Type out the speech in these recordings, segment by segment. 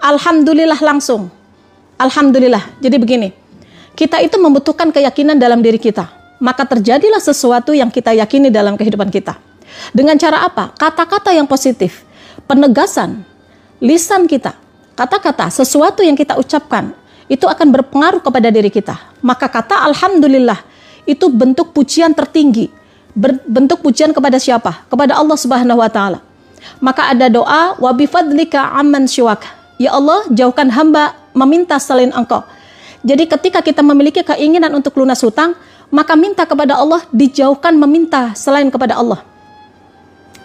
alhamdulillah langsung. Alhamdulillah. Jadi begini, kita itu membutuhkan keyakinan dalam diri kita. Maka terjadilah sesuatu yang kita yakini dalam kehidupan kita. Dengan cara apa? Kata-kata yang positif, penegasan, lisan kita, kata-kata, sesuatu yang kita ucapkan, itu akan berpengaruh kepada diri kita. Maka kata alhamdulillah, itu bentuk pujian tertinggi. Bentuk pujian kepada siapa? Kepada Allah Subhanahu wa Ta'ala. Maka ada doa, wa bifadlika amman syiwak. Ya Allah, jauhkan hamba meminta selain Engkau. Jadi ketika kita memiliki keinginan untuk lunas hutang, maka minta kepada Allah, dijauhkan meminta selain kepada Allah.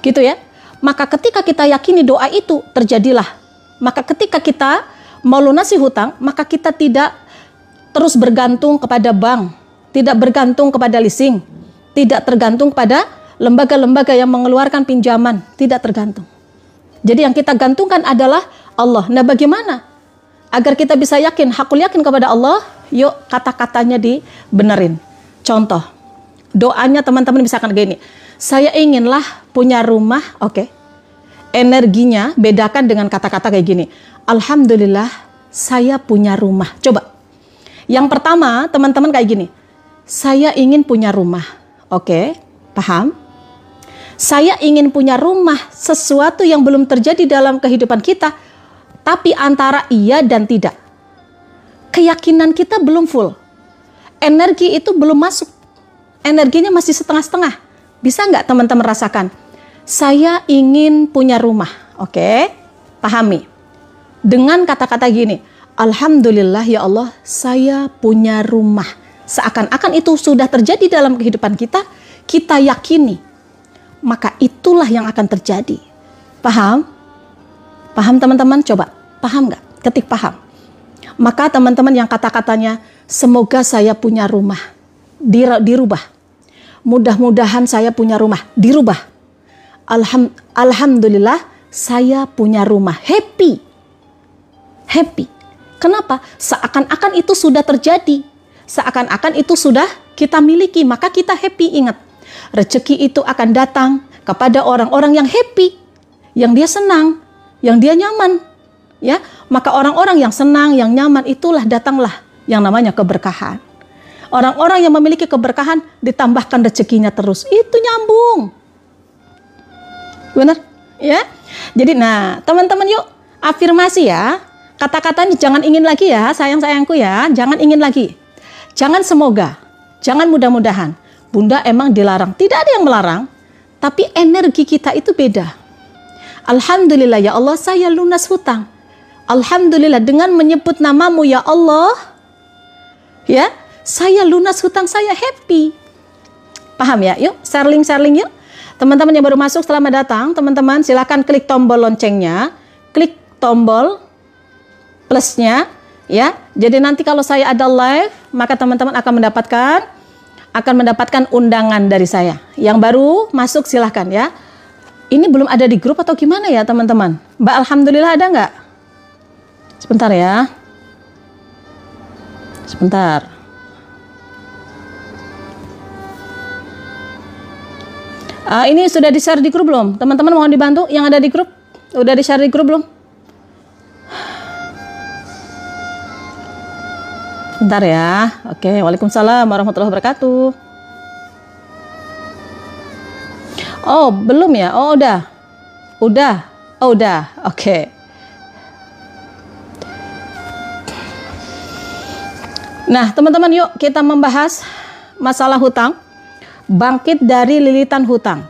Gitu ya. Maka ketika kita yakini doa itu, terjadilah. Maka ketika kita mau lunasi hutang, maka kita tidak terus bergantung kepada bank, tidak bergantung kepada leasing, tidak tergantung kepada lembaga-lembaga yang mengeluarkan pinjaman, tidak tergantung. Jadi yang kita gantungkan adalah Allah. Nah, bagaimana agar kita bisa yakin, hakul yakin kepada Allah? Yuk kata-katanya dibenerin. Contoh, doanya teman-teman misalkan gini, saya inginlah punya rumah, oke. Energinya bedakan dengan kata-kata kayak gini, alhamdulillah saya punya rumah. Coba, yang pertama teman-teman kayak gini, saya ingin punya rumah, oke, paham? Saya ingin punya rumah, sesuatu yang belum terjadi dalam kehidupan kita, tapi antara iya dan tidak. Keyakinan kita belum full. Energi itu belum masuk. Energinya masih setengah-setengah. Bisa nggak teman-teman rasakan? Saya ingin punya rumah. Oke, pahami. Dengan kata-kata gini, alhamdulillah ya Allah, saya punya rumah. Seakan-akan itu sudah terjadi dalam kehidupan kita, kita yakini. Maka itulah yang akan terjadi. Paham? Paham teman-teman? Coba, paham nggak? Ketik paham. Maka teman-teman yang kata-katanya, semoga saya punya rumah, dirubah. Mudah-mudahan saya punya rumah, dirubah. Alhamdulillah saya punya rumah, happy. Happy. Kenapa? Seakan-akan itu sudah terjadi. Seakan-akan itu sudah kita miliki, maka kita happy. Ingat, rezeki itu akan datang kepada orang-orang yang happy, yang dia senang, yang dia nyaman. Ya, maka orang-orang yang senang, yang nyaman, itulah datanglah yang namanya keberkahan. Orang-orang yang memiliki keberkahan ditambahkan rezekinya terus, itu nyambung. Benar? Ya. Jadi nah, teman-teman yuk afirmasi ya. Kata-katanya jangan ingin lagi ya, sayang-sayangku ya, jangan ingin lagi. Jangan semoga, jangan mudah-mudahan. Bunda emang dilarang, tidak ada yang melarang, tapi energi kita itu beda. Alhamdulillah ya Allah, saya lunas hutang. Alhamdulillah dengan menyebut namamu ya Allah, ya, saya lunas hutang, saya happy. Paham ya? Yuk, sharing yuk. Teman-teman yang baru masuk, selamat datang. Teman-teman silakan klik tombol loncengnya, klik tombol plusnya, ya. Jadi nanti kalau saya ada live, maka teman-teman akan mendapatkan undangan dari saya. Yang baru masuk silahkan ya. Ini belum ada di grup atau gimana ya teman-teman? Mbak alhamdulillah ada nggak? Sebentar ya. Sebentar. Ini sudah di-share di grup belum? Teman-teman mohon dibantu yang ada di grup. Udah di-share di grup belum? Sebentar ya. Oke, waalaikumsalam warahmatullahi wabarakatuh. Oh, belum ya? Oh, udah. Udah. Oh, udah. Oke. Nah, teman-teman yuk kita membahas masalah hutang. Bangkit dari lilitan hutang.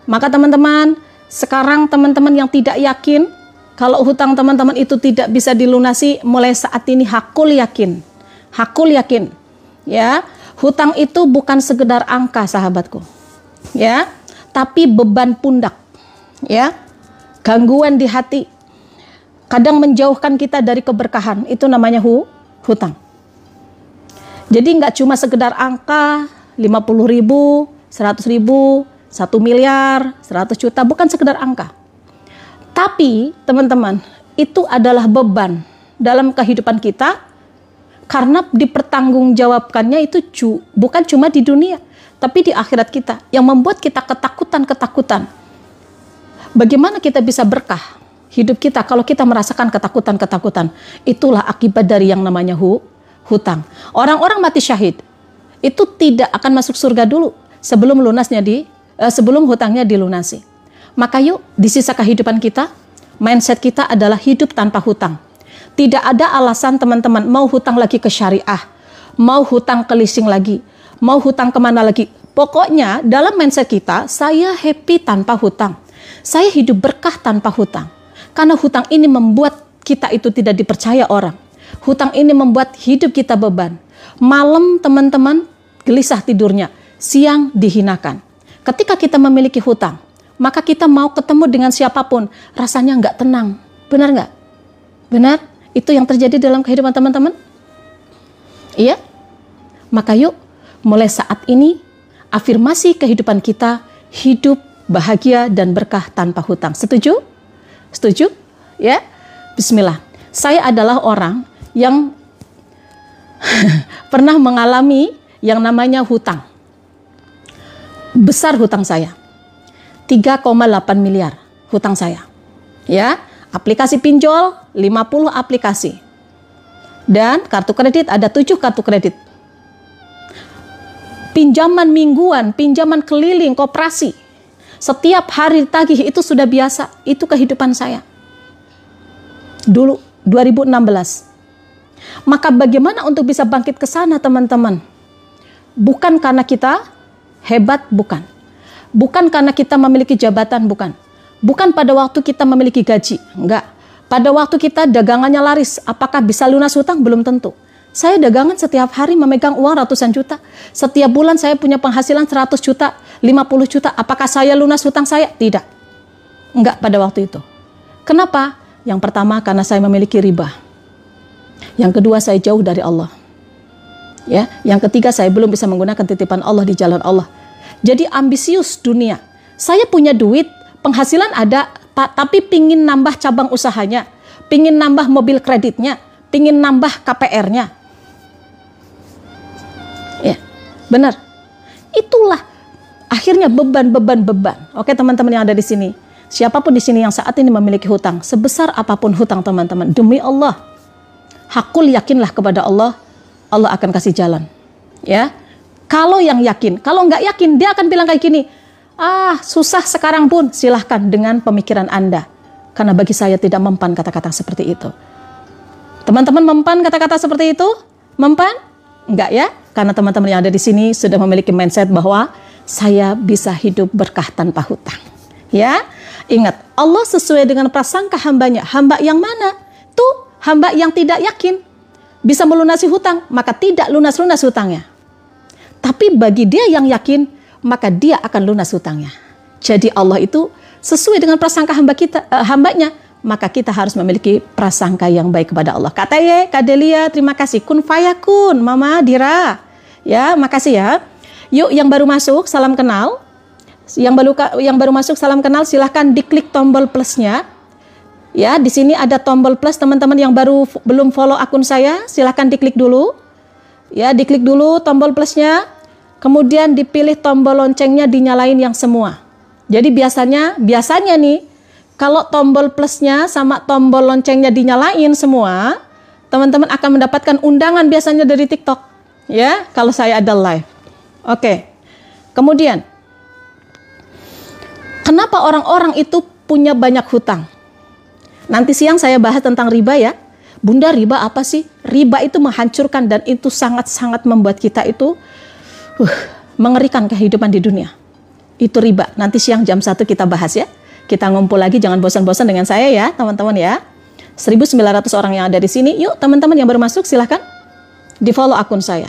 Maka teman-teman, sekarang teman-teman yang tidak yakin kalau hutang teman-teman itu tidak bisa dilunasi, mulai saat ini hakul yakin. Hakul yakin. Ya, hutang itu bukan sekedar angka sahabatku. Ya, tapi beban pundak. Ya. Gangguan di hati. Kadang menjauhkan kita dari keberkahan, itu namanya hutang. Jadi nggak cuma sekedar angka 50.000, 100.000, 1 miliar, 100 juta, bukan sekedar angka. Tapi teman-teman, itu adalah beban dalam kehidupan kita karena dipertanggungjawabkannya itu bukan cuma di dunia, tapi di akhirat kita, yang membuat kita ketakutan. Bagaimana kita bisa berkah hidup kita kalau kita merasakan ketakutan-ketakutan. Itulah akibat dari yang namanya hutang. Orang-orang mati syahid itu tidak akan masuk surga dulu sebelum sebelum hutangnya dilunasi. Maka yuk, di sisa kehidupan kita, mindset kita adalah hidup tanpa hutang. Tidak ada alasan teman-teman mau hutang lagi ke syariah, mau hutang ke leasing lagi, mau hutang kemana lagi. Pokoknya dalam mindset kita, saya happy tanpa hutang. Saya hidup berkah tanpa hutang. Karena hutang ini membuat kita itu tidak dipercaya orang. Hutang ini membuat hidup kita beban. Malam teman-teman gelisah tidurnya, siang dihinakan. Ketika kita memiliki hutang, maka kita mau ketemu dengan siapapun, rasanya nggak tenang. Benar nggak? Benar? Itu yang terjadi dalam kehidupan teman-teman? Iya? Maka yuk, mulai saat ini, afirmasi kehidupan kita, hidup bahagia dan berkah tanpa hutang. Setuju? Setuju? Ya? Bismillah. Saya adalah orang yang pernah mengalami yang namanya hutang. Besar hutang saya. 3,8 miliar hutang saya. Ya, aplikasi pinjol 50 aplikasi. Dan kartu kredit ada 7 kartu kredit. Pinjaman mingguan, pinjaman keliling, koperasi. Setiap hari ditagih itu sudah biasa. Itu kehidupan saya. Dulu 2016. Maka bagaimana untuk bisa bangkit ke sana teman-teman? Bukan karena kita hebat, bukan. Bukan karena kita memiliki jabatan, bukan. Bukan pada waktu kita memiliki gaji, enggak. Pada waktu kita dagangannya laris, apakah bisa lunas hutang? Belum tentu. Saya dagangan setiap hari memegang uang ratusan juta. Setiap bulan saya punya penghasilan 100 juta, 50 juta. Apakah saya lunas hutang saya? Tidak. Enggak pada waktu itu. Kenapa? Yang pertama karena saya memiliki riba. Yang kedua saya jauh dari Allah. Ya, yang ketiga saya belum bisa menggunakan titipan Allah di jalan Allah. Jadi ambisius dunia. Saya punya duit, penghasilan ada, tapi pingin nambah cabang usahanya, pingin nambah mobil kreditnya, pingin nambah KPR-nya. Ya, benar. Itulah akhirnya beban. Oke teman-teman yang ada di sini, siapapun di sini yang saat ini memiliki hutang, sebesar apapun hutang teman-teman, demi Allah, hakul yakinlah kepada Allah, Allah akan kasih jalan. Ya, kalau yang yakin, kalau nggak yakin dia akan bilang kayak gini, susah sekarang pun, silahkan dengan pemikiran Anda. Karena bagi saya tidak mempan kata-kata seperti itu. Teman-teman mempan kata-kata seperti itu? Mempan? Enggak ya? Karena teman-teman yang ada di sini sudah memiliki mindset bahwa saya bisa hidup berkah tanpa hutang. Ya, ingat, Allah sesuai dengan prasangka hambanya. Hamba yang mana? Tuh, hamba yang tidak yakin bisa melunasi hutang, maka tidak lunas-lunas hutangnya. Tapi bagi dia yang yakin, maka dia akan lunas hutangnya. Jadi Allah itu sesuai dengan prasangka hambanya, maka kita harus memiliki prasangka yang baik kepada Allah. Kak Teye, Kak Delia, terima kasih. Kun fayakun, Mama Dira. Ya, makasih ya. Yuk yang baru masuk, salam kenal. Yang baru masuk, salam kenal, silahkan diklik tombol plusnya. Ya, di sini ada tombol plus, teman-teman yang belum follow akun saya, silahkan diklik dulu. Ya, diklik dulu tombol plusnya. Kemudian dipilih tombol loncengnya, dinyalain yang semua. Jadi biasanya nih, kalau tombol plusnya sama tombol loncengnya dinyalain semua, teman-teman akan mendapatkan undangan biasanya dari TikTok. Ya, kalau saya ada live. Oke. Kemudian, kenapa orang-orang itu punya banyak hutang? Nanti siang saya bahas tentang riba ya. Bunda, riba apa sih? Riba itu menghancurkan dan itu sangat-sangat membuat kita itu mengerikan kehidupan di dunia. Itu riba. Nanti siang jam 1 kita bahas ya. Kita ngumpul lagi, jangan bosan-bosan dengan saya ya teman-teman ya. 1.900 orang yang ada di sini. Yuk teman-teman yang baru masuk silahkan di follow akun saya.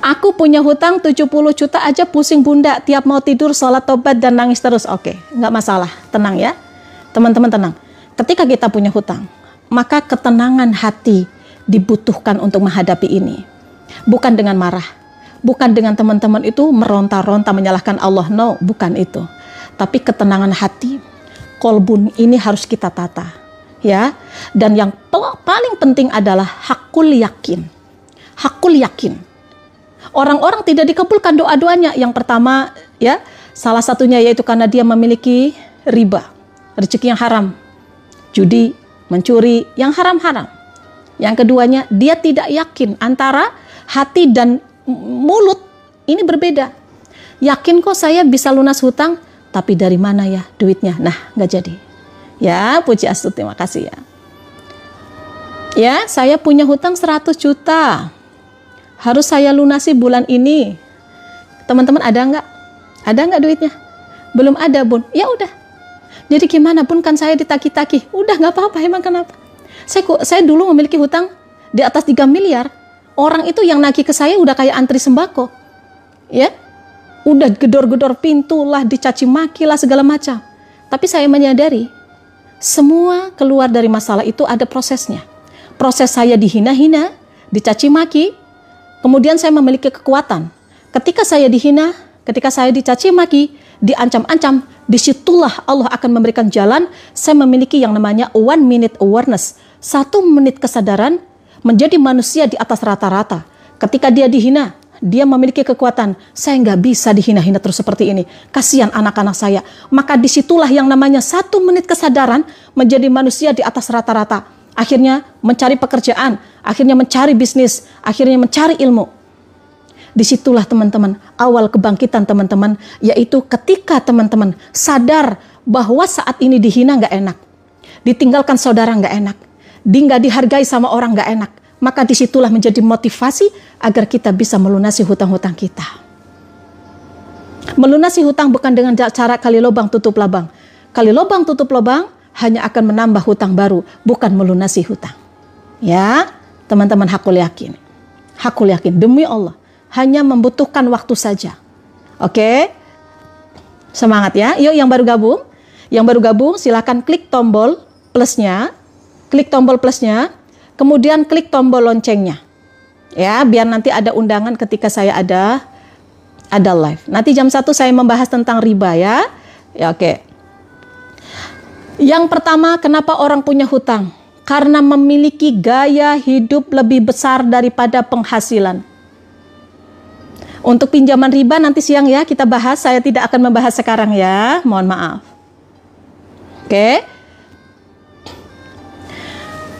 Aku punya hutang 70 juta aja pusing bunda. Tiap mau tidur sholat tobat dan nangis terus. Oke, nggak masalah. Tenang ya. Teman-teman tenang. Ketika kita punya hutang, maka ketenangan hati dibutuhkan untuk menghadapi ini. Bukan dengan marah. Bukan dengan teman-teman itu meronta-ronta menyalahkan Allah. No, bukan itu. Tapi ketenangan hati, kolbun ini harus kita tata. Ya. Dan yang paling penting adalah hakul yakin. Hakul yakin. Orang-orang tidak dikabulkan doa-doanya. Yang pertama, ya, salah satunya yaitu karena dia memiliki riba. rezeki yang haram, judi, mencuri, yang haram-haram. Yang keduanya, dia tidak yakin antara hati dan mulut ini berbeda. Yakin kok saya bisa lunas hutang, tapi dari mana ya duitnya? Nah, nggak jadi. Ya, puji Astuti, terima kasih ya. Ya, saya punya hutang 100 juta. Harus saya lunasi bulan ini. Teman-teman ada nggak? Ada nggak duitnya? Belum ada, Bun. Ya udah. Jadi gimana pun kan saya ditagi-tagi. Udah nggak apa-apa, emang kenapa? Saya dulu memiliki hutang di atas 3 miliar. Orang itu yang nagih ke saya udah kayak antri sembako. Ya. Udah gedor-gedor pintu lah, dicaci maki lah, segala macam. Tapi saya menyadari, semua keluar dari masalah itu ada prosesnya. Proses saya dihina-hina, dicaci maki, kemudian saya memiliki kekuatan. Ketika saya dihina, ketika saya dicaci maki, diancam-ancam, disitulah Allah akan memberikan jalan. Saya memiliki yang namanya 1 minute awareness, 1 menit kesadaran menjadi manusia di atas rata-rata. Ketika dia dihina, dia memiliki kekuatan. Saya nggak bisa dihina-hina terus seperti ini. Kasihan anak-anak saya. Maka disitulah yang namanya 1 menit kesadaran menjadi manusia di atas rata-rata. Akhirnya mencari pekerjaan, akhirnya mencari bisnis, akhirnya mencari ilmu. Disitulah teman-teman awal kebangkitan teman-teman, yaitu ketika teman-teman sadar bahwa saat ini dihina nggak enak, ditinggalkan saudara nggak enak, nggak dihargai sama orang nggak enak, maka disitulah menjadi motivasi agar kita bisa melunasi hutang-hutang kita. Melunasi hutang bukan dengan cara kali lubang tutup lubang. Kali lubang tutup lubang hanya akan menambah hutang baru, bukan melunasi hutang. Ya, teman-teman, hakul yakin demi Allah. Hanya membutuhkan waktu saja. Oke? Semangat ya. Yuk yang baru gabung. Yang baru gabung silakan klik tombol plusnya. Kemudian klik tombol loncengnya. Ya, biar nanti ada undangan ketika saya ada live. Nanti jam 1 saya membahas tentang riba ya. Ya, oke. Yang pertama, kenapa orang punya hutang? Karena memiliki gaya hidup lebih besar daripada penghasilan. Untuk pinjaman riba nanti siang ya kita bahas, saya tidak akan membahas sekarang ya, mohon maaf. Oke.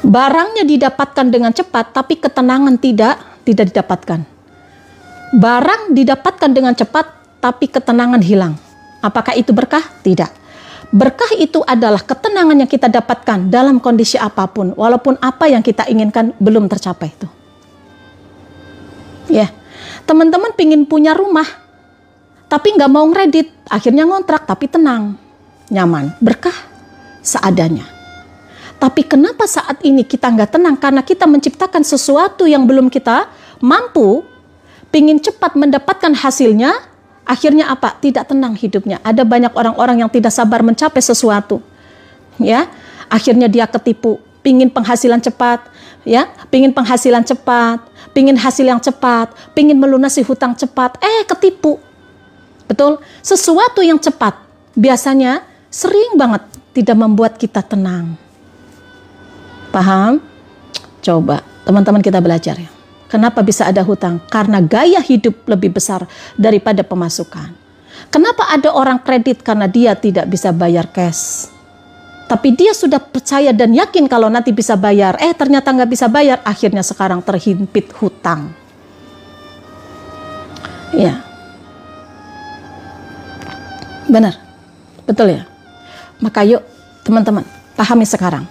Barangnya didapatkan dengan cepat, tapi ketenangan tidak didapatkan. Barang didapatkan dengan cepat, tapi ketenangan hilang. Apakah itu berkah? Tidak. Berkah itu adalah ketenangan yang kita dapatkan dalam kondisi apapun, walaupun apa yang kita inginkan belum tercapai itu. Ya. Teman-teman pingin punya rumah, tapi nggak mau ngredit, akhirnya ngontrak, tapi tenang, nyaman, berkah, seadanya. Tapi kenapa saat ini kita nggak tenang? Karena kita menciptakan sesuatu yang belum kita mampu, pingin cepat mendapatkan hasilnya, akhirnya apa? Tidak tenang hidupnya. Ada banyak orang-orang yang tidak sabar mencapai sesuatu, ya, akhirnya dia ketipu, pingin penghasilan cepat, ya, pingin penghasilan cepat, pingin hasil yang cepat, pingin melunasi hutang cepat, ketipu. Betul? Sesuatu yang cepat biasanya sering banget tidak membuat kita tenang. Paham? Coba teman-teman kita belajar ya. Kenapa bisa ada hutang? Karena gaya hidup lebih besar daripada pemasukan. Kenapa ada orang kredit? Karena dia tidak bisa bayar cash. Tapi dia sudah percaya dan yakin kalau nanti bisa bayar. Ternyata nggak bisa bayar. Akhirnya sekarang terhimpit hutang. Ya. Benar. Betul ya. Maka yuk teman-teman pahami sekarang.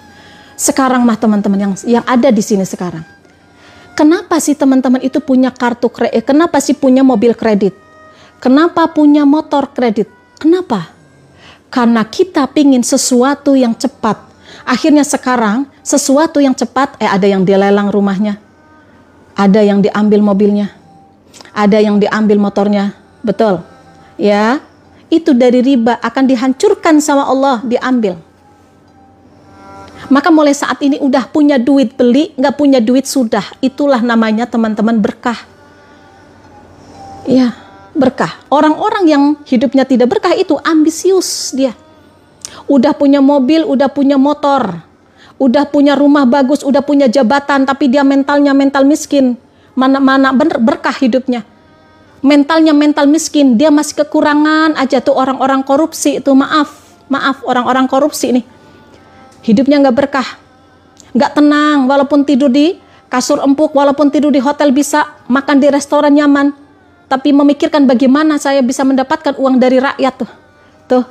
Sekarang mah teman-teman yang ada di sini sekarang. Kenapa sih teman-teman itu punya kartu kredit? Kenapa sih punya mobil kredit? Kenapa punya motor kredit? Kenapa? Karena kita pingin sesuatu yang cepat. Akhirnya sekarang sesuatu yang cepat, ada yang dilelang rumahnya, ada yang diambil mobilnya, ada yang diambil motornya. Betul ya, itu dari riba akan dihancurkan sama Allah, diambil. Maka mulai saat ini udah punya duit beli, nggak punya duit sudah. Itulah namanya teman-teman berkah. Ya, berkah. Orang-orang yang hidupnya tidak berkah itu ambisius dia. Udah punya mobil, udah punya motor, udah punya rumah bagus, udah punya jabatan, tapi dia mentalnya mental miskin. Mana berkah hidupnya. Mentalnya mental miskin, dia masih kekurangan aja tuh orang-orang korupsi itu, maaf. Maaf, orang-orang korupsi nih, hidupnya nggak berkah, nggak tenang, walaupun tidur di kasur empuk, walaupun tidur di hotel bisa, makan di restoran nyaman, tapi memikirkan bagaimana saya bisa mendapatkan uang dari rakyat tuh. Tuh,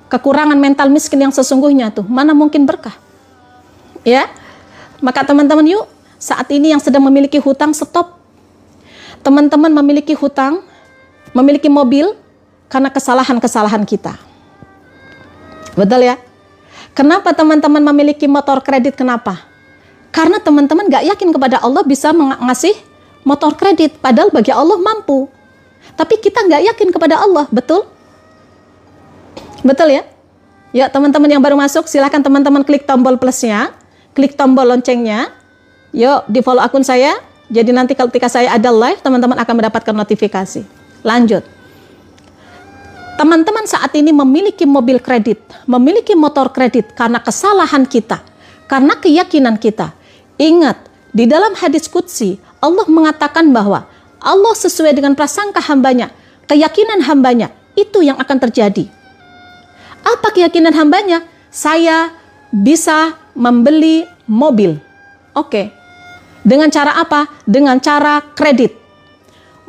kekurangan mental miskin yang sesungguhnya tuh, mana mungkin berkah. Ya, maka teman-teman yuk, saat ini yang sedang memiliki hutang, stop. Teman-teman memiliki hutang, memiliki mobil, karena kesalahan-kesalahan kita. Betul ya? Kenapa teman-teman memiliki motor kredit? Kenapa? Karena teman-teman gak yakin kepada Allah bisa ngasih motor kredit, padahal bagi Allah mampu. Tapi kita gak yakin kepada Allah, betul? Betul ya? Ya, teman-teman yang baru masuk, silahkan teman-teman klik tombol plusnya, klik tombol loncengnya, yuk di follow akun saya, jadi nanti ketika saya ada live, teman-teman akan mendapatkan notifikasi. Lanjut. Teman-teman saat ini memiliki mobil kredit, memiliki motor kredit karena kesalahan kita, karena keyakinan kita. Ingat, di dalam hadis qudsi, Allah mengatakan bahwa Allah sesuai dengan prasangka hambanya, keyakinan hambanya, itu yang akan terjadi. Apa keyakinan hambanya? Saya bisa membeli mobil. Oke. Dengan cara apa? Dengan cara kredit.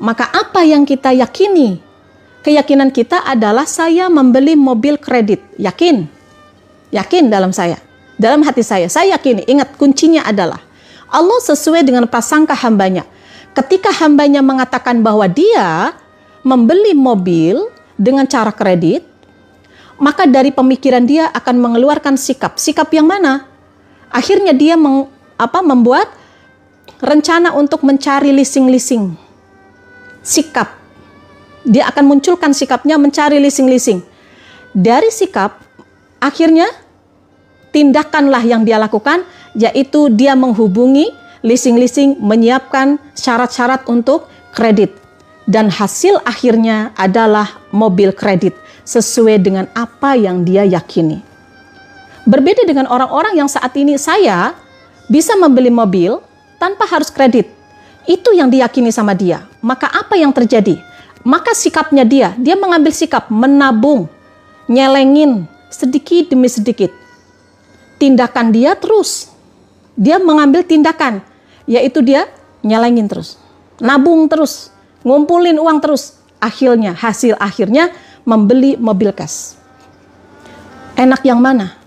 Maka apa yang kita yakini? Keyakinan kita adalah saya membeli mobil kredit. Yakin? Yakin dalam saya. Dalam hati saya yakini. Ingat, kuncinya adalah Allah sesuai dengan prasangka hambanya. Ketika hambanya mengatakan bahwa dia membeli mobil dengan cara kredit, maka dari pemikiran dia akan mengeluarkan sikap. Sikap yang mana? Akhirnya dia membuat rencana untuk mencari leasing-leasing. Sikap. Dia akan munculkan sikapnya mencari leasing-leasing. Dari sikap, akhirnya tindakanlah yang dia lakukan, yaitu dia menghubungi leasing-leasing, menyiapkan syarat-syarat untuk kredit. Dan hasil akhirnya adalah mobil kredit, sesuai dengan apa yang dia yakini. Berbeda dengan orang-orang yang saat ini saya bisa membeli mobil tanpa harus kredit. Itu yang diyakini sama dia. Maka apa yang terjadi? Maka sikapnya dia mengambil sikap menabung, nyelengin sedikit demi sedikit. Tindakan dia terus, dia mengambil tindakan, yaitu dia nyelengin terus, nabung terus, ngumpulin uang terus. Hasil akhirnya membeli mobil cash. Enak yang mana?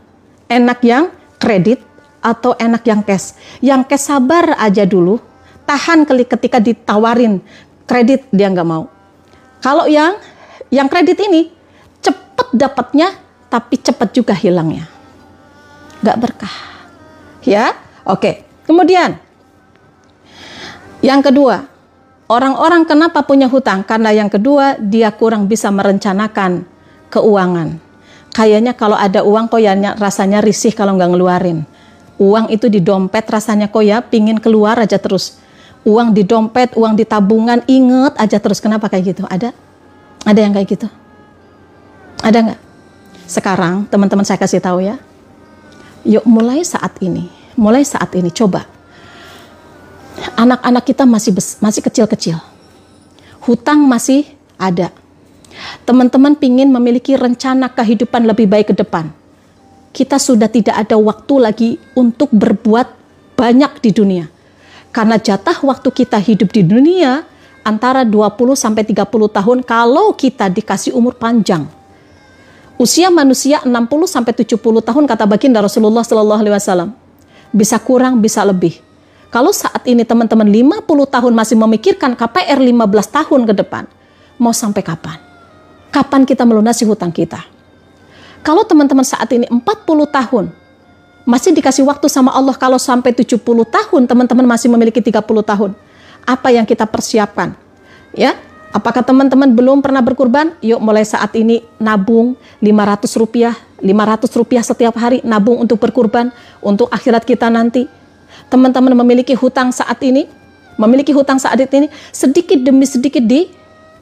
Enak yang kredit atau enak yang cash? Yang cash sabar aja dulu, tahan ketika ditawarin kredit dia nggak mau. Kalau yang kredit ini cepet dapatnya, tapi cepet juga hilangnya, nggak berkah. Ya, oke. Kemudian yang kedua, orang-orang kenapa punya hutang? Karena yang kedua, dia kurang bisa merencanakan keuangan. Kayaknya kalau ada uang kok ya rasanya risih kalau nggak ngeluarin. Uang itu di dompet rasanya kok ya pingin keluar aja terus. Uang di dompet, uang di tabungan, inget aja terus. Kenapa kayak gitu? Ada yang kayak gitu? Ada nggak? Sekarang teman-teman saya kasih tahu ya. Yuk mulai saat ini coba. Anak-anak kita masih kecil-kecil. Hutang masih ada. Teman-teman pingin memiliki rencana kehidupan lebih baik ke depan. Kita sudah tidak ada waktu lagi untuk berbuat banyak di dunia. Karena jatah waktu kita hidup di dunia antara 20-30 tahun kalau kita dikasih umur panjang. Usia manusia 60-70 tahun kata baginda Rasulullah SAW. Bisa kurang, bisa lebih. Kalau saat ini teman-teman 50 tahun masih memikirkan KPR 15 tahun ke depan, mau sampai kapan? Kapan kita melunasi hutang kita? Kalau teman-teman saat ini 40 tahun, masih dikasih waktu sama Allah kalau sampai 70 tahun, teman-teman masih memiliki 30 tahun. Apa yang kita persiapkan? Ya, apakah teman-teman belum pernah berkurban? Yuk mulai saat ini nabung 500 rupiah setiap hari, nabung untuk berkurban, untuk akhirat kita nanti. Teman-teman memiliki hutang saat ini, sedikit demi sedikit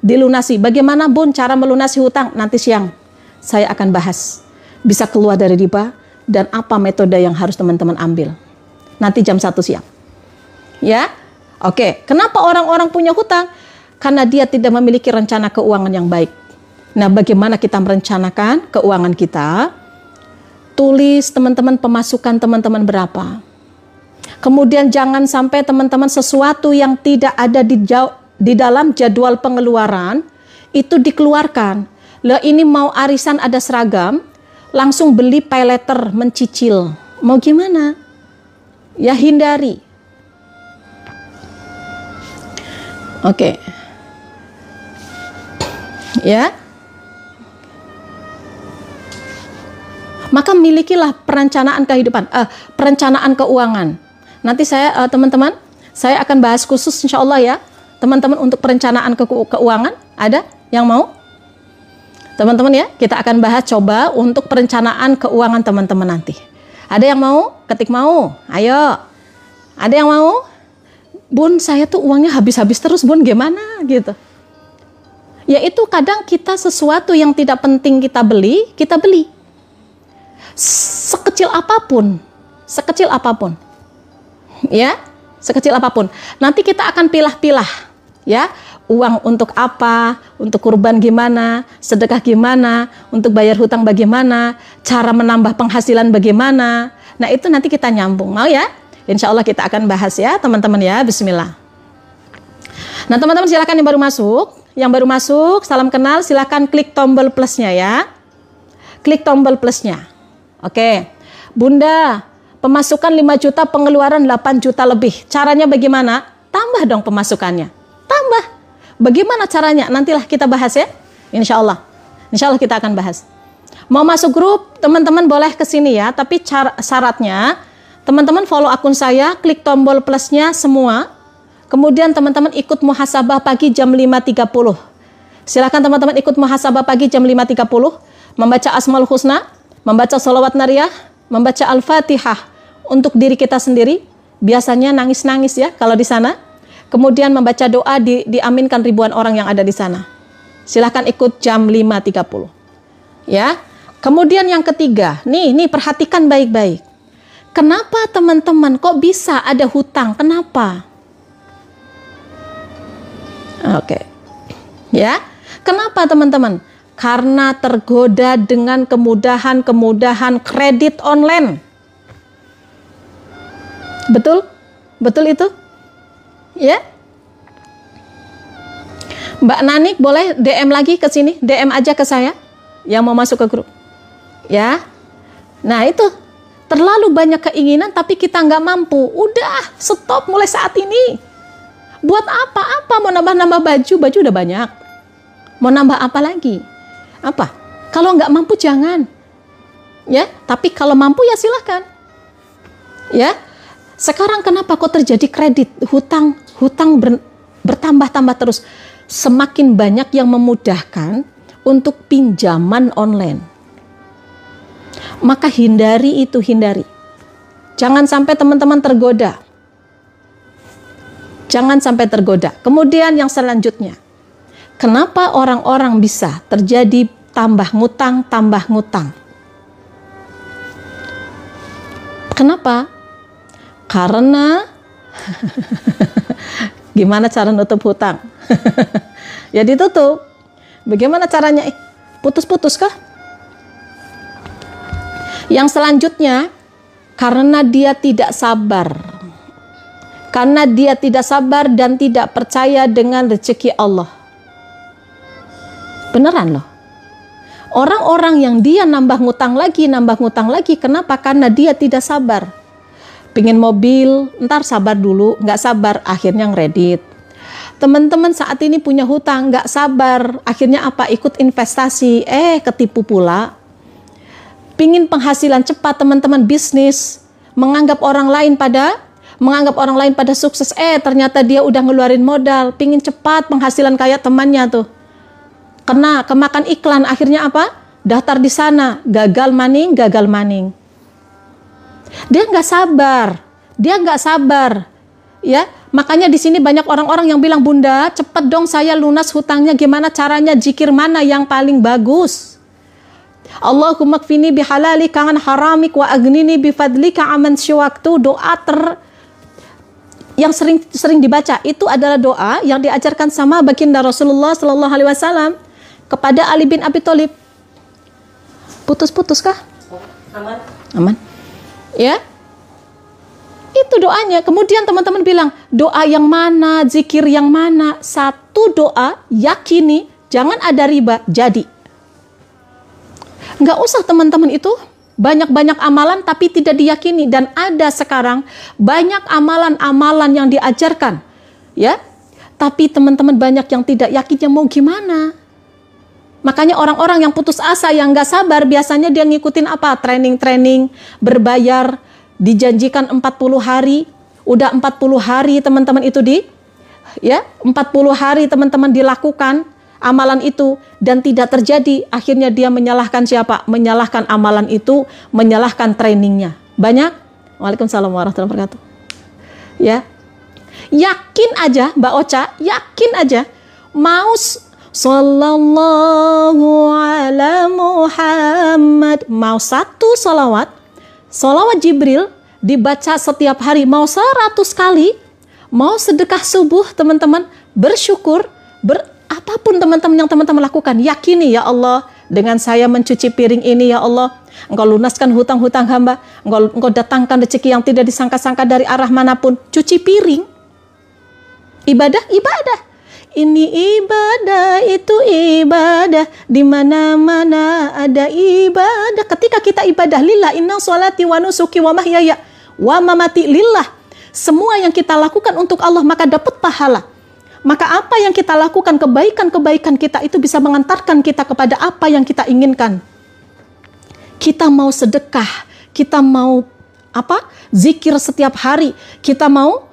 dilunasi. Bagaimana Bun cara melunasi hutang? Nanti siang saya akan bahas. Bisa keluar dari riba dan apa metode yang harus teman-teman ambil. Nanti jam 1 siang. Ya, oke. Kenapa orang-orang punya hutang? Karena dia tidak memiliki rencana keuangan yang baik. Nah, bagaimana kita merencanakan keuangan kita? tulis teman-teman pemasukan teman-teman berapa. Kemudian jangan sampai teman-teman sesuatu yang tidak ada di dalam jadwal pengeluaran itu dikeluarkan. Lah ini mau arisan ada seragam, langsung beli pay letter mencicil. Mau gimana? Ya hindari. Oke. Ya. Maka milikilah perencanaan kehidupan, perencanaan keuangan. Nanti saya teman-teman, saya akan bahas khusus insya Allah ya, teman-teman untuk perencanaan keuangan. Ada yang mau? Teman-teman ya, kita akan bahas coba untuk perencanaan keuangan teman-teman nanti. Ada yang mau? Ketik mau. Ayo. Ada yang mau? Bun, saya tuh uangnya habis-habis terus, Bun, gimana gitu. Yaitu kadang kita sesuatu yang tidak penting kita beli. Sekecil apapun. Ya, sekecil apapun. Nanti kita akan pilah-pilah, ya. Uang untuk apa, untuk kurban gimana, sedekah gimana, untuk bayar hutang bagaimana, cara menambah penghasilan bagaimana. Nah itu nanti kita nyambung, mau ya? Insya Allah kita akan bahas ya teman-teman ya, bismillah. Nah teman-teman silakan yang baru masuk, salam kenal, silakan klik tombol plusnya ya. Klik tombol plusnya. Oke, Bunda, pemasukan 5 juta, pengeluaran 8 juta lebih. Caranya bagaimana? Tambah dong pemasukannya. Tambah. Bagaimana caranya? Nantilah kita bahas ya. Insya Allah kita akan bahas. Mau masuk grup, teman-teman boleh ke sini ya. Tapi syaratnya, teman-teman follow akun saya, klik tombol plusnya semua. Kemudian teman-teman ikut muhasabah pagi jam 5.30. Silakan teman-teman ikut muhasabah pagi jam 5.30. Membaca Asmaul Husna, membaca sholawat nariyah, membaca Al-Fatihah untuk diri kita sendiri. Biasanya nangis-nangis ya kalau di sana. Kemudian membaca doa diaminkan ribuan orang yang ada di sana. Silahkan ikut jam 5.30. Ya. Kemudian yang ketiga, nih perhatikan baik-baik. Kenapa teman-teman kok bisa ada hutang? Kenapa? Oke. Ya. Kenapa teman-teman? Karena tergoda dengan kemudahan kredit online. Betul? Betul itu? Ya? Mbak Nanik boleh DM lagi ke sini, DM aja ke saya yang mau masuk ke grup. Ya. Nah, itu terlalu banyak keinginan tapi kita nggak mampu. Udah, stop mulai saat ini. Buat apa-apa mau nambah-nambah baju udah banyak. Mau nambah apa lagi? Apa? Kalau nggak mampu jangan. Ya, tapi kalau mampu ya silahkan. Ya. Sekarang kenapa kok terjadi kredit, hutang bertambah-tambah terus? Semakin banyak yang memudahkan untuk pinjaman online. Maka hindari. Jangan sampai teman-teman tergoda. Kemudian yang selanjutnya, kenapa orang-orang bisa terjadi tambah ngutang? Kenapa? Karena gimana cara nutup hutang? Ya ditutup. Bagaimana caranya? Putus-putus kah? Yang selanjutnya, karena dia tidak sabar. Karena dia tidak sabar dan tidak percaya dengan rezeki Allah. Beneran loh. Orang-orang yang dia nambah ngutang lagi, kenapa? Karena dia tidak sabar. Pingin mobil, ntar sabar dulu, nggak sabar, akhirnya ngeredit. Teman-teman saat ini punya hutang, nggak sabar, akhirnya apa? Ikut investasi, ketipu pula. Pingin penghasilan cepat, teman-teman bisnis, menganggap orang lain pada sukses, ternyata dia udah ngeluarin modal, pingin cepat penghasilan kayak temannya tuh. Kemakan iklan, akhirnya apa? Daftar di sana, gagal maning. Dia nggak sabar, ya. Makanya di sini banyak orang-orang yang bilang, Bunda, cepet dong saya lunas hutangnya. Gimana caranya? Zikir mana yang paling bagus? Allahumma kfini bihalalika an haramik wa agnini bifadlika aman syiwaktu. Doa yang sering dibaca itu adalah doa yang diajarkan sama baginda Rasulullah Sallallahu Alaihi Wasallam kepada Ali bin Abi Thalib. Putus-putus kah? Aman. Aman. Ya. Itu doanya. Kemudian teman-teman bilang, doa yang mana, zikir yang mana? Satu doa, yakini, jangan ada riba, jadi. Nggak usah teman-teman itu banyak-banyak amalan tapi tidak diyakini. Dan ada sekarang banyak amalan-amalan yang diajarkan. Ya, tapi teman-teman banyak yang tidak yakinnya mau gimana. Makanya orang-orang yang putus asa, yang nggak sabar, biasanya dia ngikutin apa? Training-training, berbayar, dijanjikan 40 hari, udah 40 hari teman-teman itu 40 hari teman-teman dilakukan amalan itu dan tidak terjadi, akhirnya dia menyalahkan siapa? Menyalahkan amalan itu, menyalahkan trainingnya. Banyak. Waalaikumsalam warahmatullahi wabarakatuh. Ya. Yakin aja Mbak Ocha, yakin aja mau sallallahu ala Muhammad, mau satu salawat Jibril dibaca setiap hari, mau 100 kali, mau sedekah subuh teman-teman, bersyukur, apapun teman-teman yang teman-teman lakukan, yakini ya Allah, dengan saya mencuci piring ini ya Allah, Engkau lunaskan hutang-hutang hamba, Engkau datangkan rezeki yang tidak disangka-sangka dari arah manapun. Cuci piring, ibadah. Ini ibadah, itu ibadah, di mana-mana ada ibadah. Ketika kita ibadah lillah, inna sholati wa nusuki wa mahyaya wa mamati lillah. Semua yang kita lakukan untuk Allah maka dapat pahala. Maka apa yang kita lakukan, kebaikan-kebaikan kita itu bisa mengantarkan kita kepada apa yang kita inginkan. Kita mau sedekah, kita mau zikir setiap hari, kita mau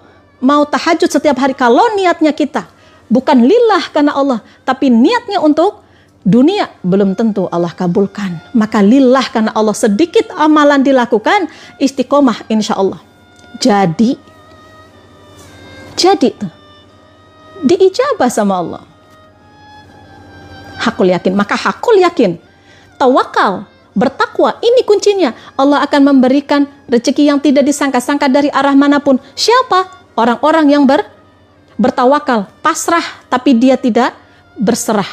tahajud setiap hari. Kalau niatnya kita bukan lillah karena Allah, tapi niatnya untuk dunia, belum tentu Allah kabulkan. Maka lillah karena Allah, sedikit amalan dilakukan, istiqomah insya Allah. Jadi tuh diijabah sama Allah. Hakul yakin. Maka hakul yakin, tawakal, bertakwa, ini kuncinya. Allah akan memberikan rezeki yang tidak disangka-sangka dari arah manapun. Siapa? Orang-orang yang bertawakal, pasrah, tapi dia tidak berserah.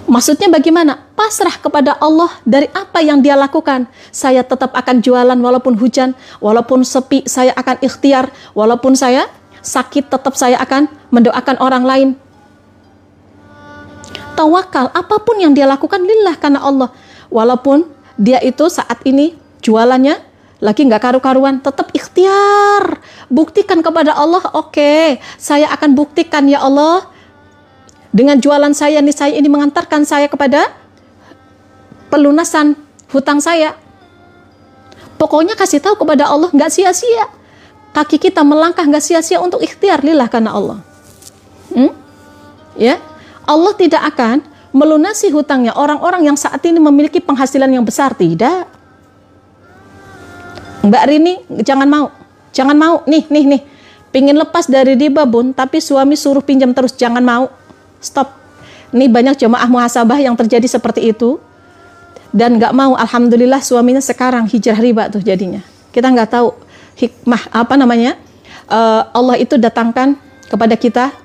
Maksudnya bagaimana? Pasrah kepada Allah dari apa yang dia lakukan. Saya tetap akan jualan walaupun hujan, walaupun sepi saya akan ikhtiar, walaupun saya sakit tetap saya akan mendoakan orang lain. Tawakal, apapun yang dia lakukan lillah karena Allah. Walaupun dia itu saat ini jualannya lagi nggak karu-karuan, tetap ikhtiar, buktikan kepada Allah. Oke, saya akan buktikan ya Allah, dengan jualan saya ini mengantarkan saya kepada pelunasan hutang saya. Pokoknya kasih tahu kepada Allah, nggak sia-sia. Kaki kita melangkah nggak sia-sia untuk ikhtiar lillah karena Allah. Ya, Allah tidak akan melunasi hutangnya orang-orang yang saat ini memiliki penghasilan yang besar, tidak. Mbak Rini jangan mau, nih, pingin lepas dari riba bun, tapi suami suruh pinjam terus, jangan mau, stop. Ini banyak jemaah muhasabah yang terjadi seperti itu, dan nggak mau. Alhamdulillah suaminya sekarang hijrah riba tuh jadinya. Kita nggak tahu hikmah Allah itu datangkan kepada kita,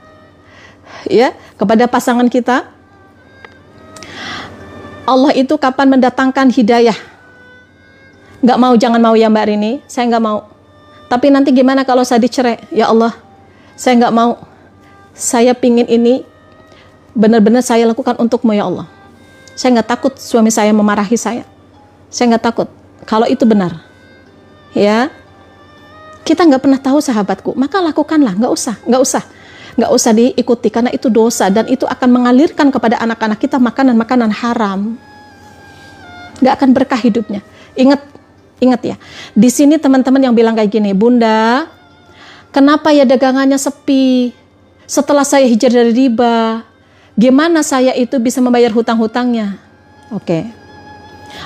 ya, kepada pasangan kita. Allah itu kapan mendatangkan hidayah? Nggak mau, jangan mau ya Mbak Rini, saya nggak mau. Tapi nanti gimana kalau saya dicerai? Ya Allah, saya nggak mau. Saya pingin ini benar-benar saya lakukan untukmu ya Allah. Saya nggak takut suami saya memarahi saya. Saya nggak takut. Kalau itu benar, ya, kita nggak pernah tahu sahabatku. Maka lakukanlah, nggak usah diikuti karena itu dosa dan itu akan mengalirkan kepada anak-anak kita makanan-makanan haram. Nggak akan berkah hidupnya. Ingat ya, di sini teman-teman yang bilang kayak gini, Bunda, kenapa ya dagangannya sepi? Setelah saya hijrah dari riba, gimana saya itu bisa membayar hutang-hutangnya? Oke.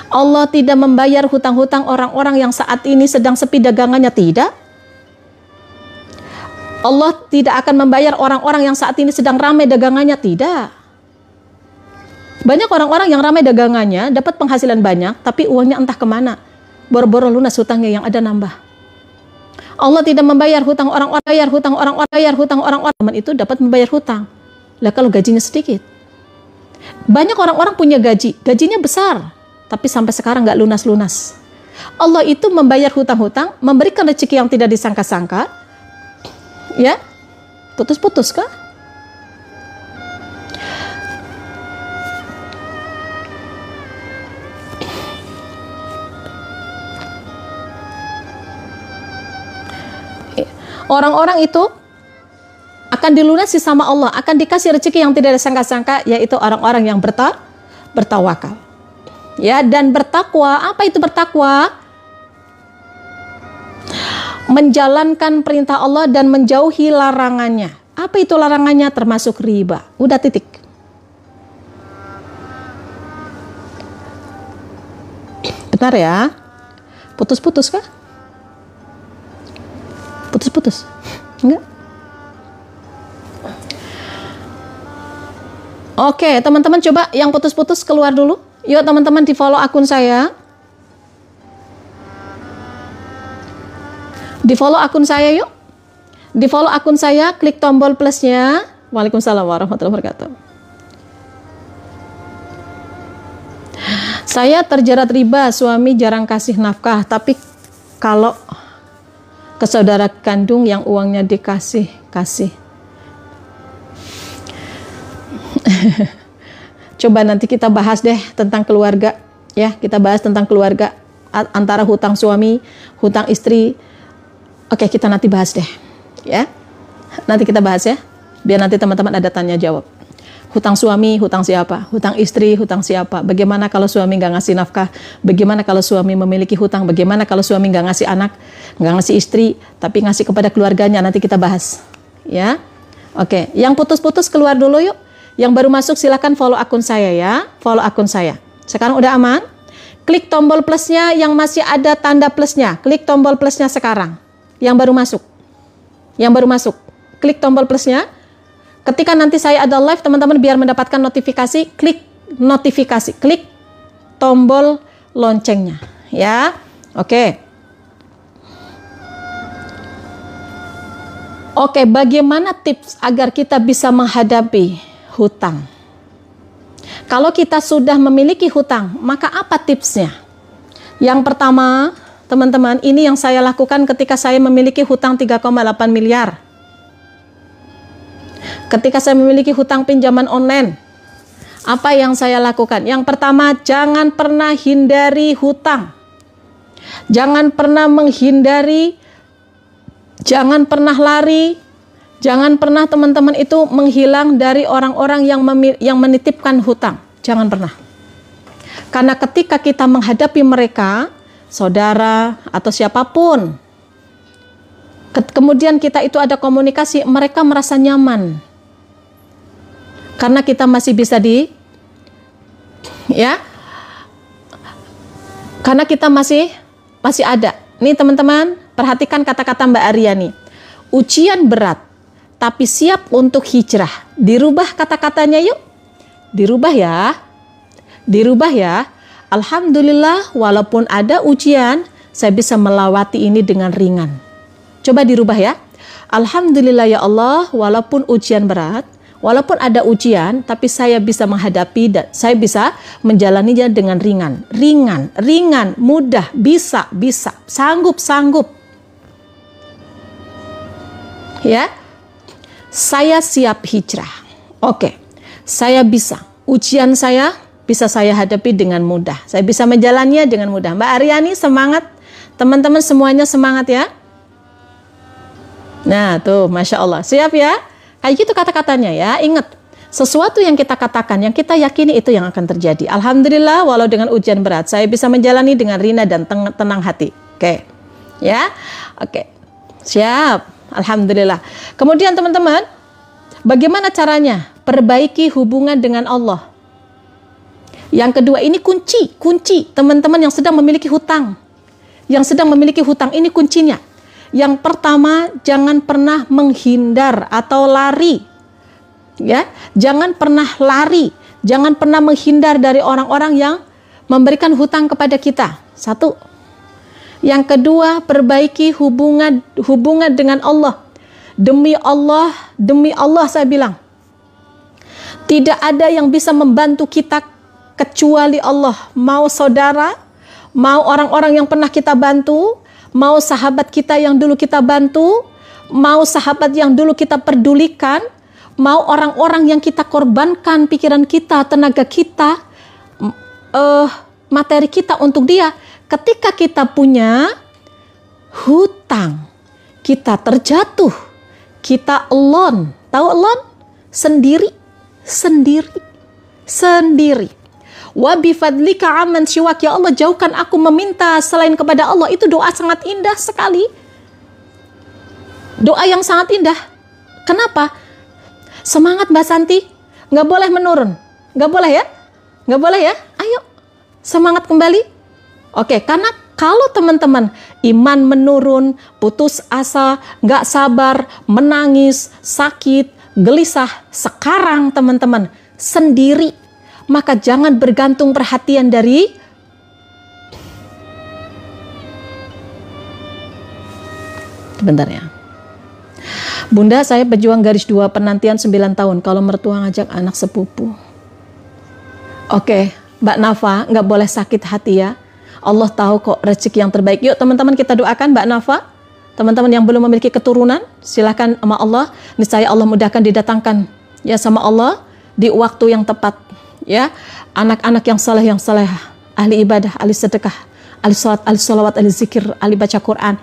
Allah tidak membayar hutang-hutang orang-orang yang saat ini sedang sepi dagangannya, tidak. Allah tidak akan membayar orang-orang yang saat ini sedang ramai dagangannya, tidak. Banyak orang-orang yang ramai dagangannya, dapat penghasilan banyak, tapi uangnya entah kemana. Boro-boro lunas hutangnya yang ada nambah. Allah tidak membayar hutang orang-orang, teman itu dapat membayar hutang. Lah kalau gajinya sedikit. Banyak orang-orang punya gajinya besar, tapi sampai sekarang nggak lunas-lunas. Allah itu membayar hutang-hutang, memberikan rezeki yang tidak disangka-sangka, ya, putus-putus kah? Orang-orang itu akan dilunasi sama Allah, akan dikasih rezeki yang tidak disangka-sangka, yaitu orang-orang yang bertawakal. Ya, dan bertakwa. Apa itu bertakwa? Menjalankan perintah Allah dan menjauhi larangannya. Apa itu larangannya? Termasuk riba. Udah, titik. Benar ya? Putus-putus kah? Putus-putus? Enggak? Oke, teman-teman coba yang putus-putus keluar dulu. Yuk teman-teman di follow akun saya. Di follow akun saya yuk. Di follow akun saya, klik tombol plusnya. Waalaikumsalam warahmatullahi wabarakatuh. Saya terjerat riba, suami jarang kasih nafkah, tapi kalau ke saudara kandung yang uangnya dikasih. Coba nanti kita bahas deh tentang keluarga, ya, kita bahas tentang keluarga antara hutang suami, hutang istri. Oke, kita nanti bahas deh, ya. Nanti kita bahas ya, biar nanti teman-teman ada tanya jawab. Hutang suami, hutang siapa? Hutang istri, hutang siapa? Bagaimana kalau suami nggak ngasih nafkah? Bagaimana kalau suami memiliki hutang? Bagaimana kalau suami nggak ngasih anak, nggak ngasih istri, tapi ngasih kepada keluarganya? Nanti kita bahas, ya. Oke, yang putus-putus keluar dulu yuk. Yang baru masuk silakan follow akun saya ya, follow akun saya. Sekarang udah aman? Klik tombol plusnya yang masih ada tanda plusnya. Klik tombol plusnya sekarang. Yang baru masuk. Yang baru masuk. Klik tombol plusnya. Ketika nanti saya ada live, teman-teman biar mendapatkan notifikasi, klik notifikasi. Klik tombol loncengnya. Ya, oke. Oke, bagaimana tips agar kita bisa menghadapi hutang? Kalau kita sudah memiliki hutang, maka apa tipsnya? Yang pertama, teman-teman, ini yang saya lakukan ketika saya memiliki hutang 3,8 miliar. Ketika saya memiliki hutang pinjaman online, apa yang saya lakukan? Yang pertama, jangan pernah hindari hutang. Jangan pernah menghindari, jangan pernah lari, jangan pernah teman-teman itu menghilang dari orang-orang yang menitipkan hutang. Jangan pernah. Karena ketika kita menghadapi mereka, saudara atau siapapun, kemudian kita itu ada komunikasi, mereka merasa nyaman. Karena kita masih bisa karena kita masih ada. Nih teman-teman, perhatikan kata-kata Mbak Aryani. Ujian berat, tapi siap untuk hijrah. Dirubah kata-katanya yuk. Dirubah ya. Dirubah ya. Alhamdulillah, walaupun ada ujian, saya bisa melewati ini dengan ringan. Coba dirubah ya. Alhamdulillah ya Allah, walaupun ujian berat, walaupun ada ujian, tapi saya bisa menghadapi dan saya bisa menjalaninya dengan ringan. Ringan, mudah, bisa, sanggup. Ya. Saya siap hijrah. Oke. Saya bisa. Ujian saya bisa saya hadapi dengan mudah. Saya bisa menjalaninya dengan mudah. Mbak Aryani semangat. Teman-teman semuanya semangat ya. Nah, tuh Masya Allah. Siap ya? Kayak gitu kata-katanya ya. Ingat, sesuatu yang kita katakan, yang kita yakini itu yang akan terjadi. Alhamdulillah, walau dengan ujian berat, saya bisa menjalani dengan rina dan tenang hati. Oke. Ya. Oke. Siap. Alhamdulillah. Kemudian teman-teman, bagaimana caranya? Perbaiki hubungan dengan Allah. Yang kedua, ini kunci teman-teman yang sedang memiliki hutang. Yang sedang memiliki hutang, ini kuncinya. Yang pertama, jangan pernah menghindar atau lari. Ya, jangan pernah lari, jangan pernah menghindar dari orang-orang yang memberikan hutang kepada kita. Satu. Yang kedua, perbaiki hubungan dengan Allah. Demi Allah saya bilang, tidak ada yang bisa membantu kita kecuali Allah. Mau saudara, mau orang-orang yang pernah kita bantu, mau sahabat kita yang dulu kita bantu, mau sahabat yang dulu kita pedulikan, mau orang-orang yang kita korbankan pikiran kita, tenaga kita, materi kita untuk dia. Ketika kita punya hutang, kita terjatuh, kita alone. Tahu alone? Sendiri. Wa bifadlika amman siwak, ya Allah jauhkan aku meminta selain kepada Allah. Itu doa sangat indah sekali. Doa yang sangat indah. Kenapa? Semangat Mbak Santi, nggak boleh menurun. Nggak boleh ya? Nggak boleh ya? Ayo, semangat kembali. Oke, karena kalau teman-teman iman menurun, putus asa, nggak sabar, menangis, sakit, gelisah, sekarang teman-teman sendiri, maka jangan bergantung perhatian dari bentar ya. Bunda, saya pejuang garis 2 penantian 9 tahun kalau mertua ngajak anak sepupu. Oke, Mbak Nafa, nggak boleh sakit hati ya. Allah tahu kok rezeki yang terbaik. Yuk teman-teman kita doakan Mbak Nafa. Teman-teman yang belum memiliki keturunan, silakan sama Allah. Niscaya Allah mudahkan didatangkan ya sama Allah di waktu yang tepat. Ya, anak-anak yang saleh, ahli ibadah, ahli sedekah, ahli sholat, ahli sholawat, ahli zikir, ahli baca Quran.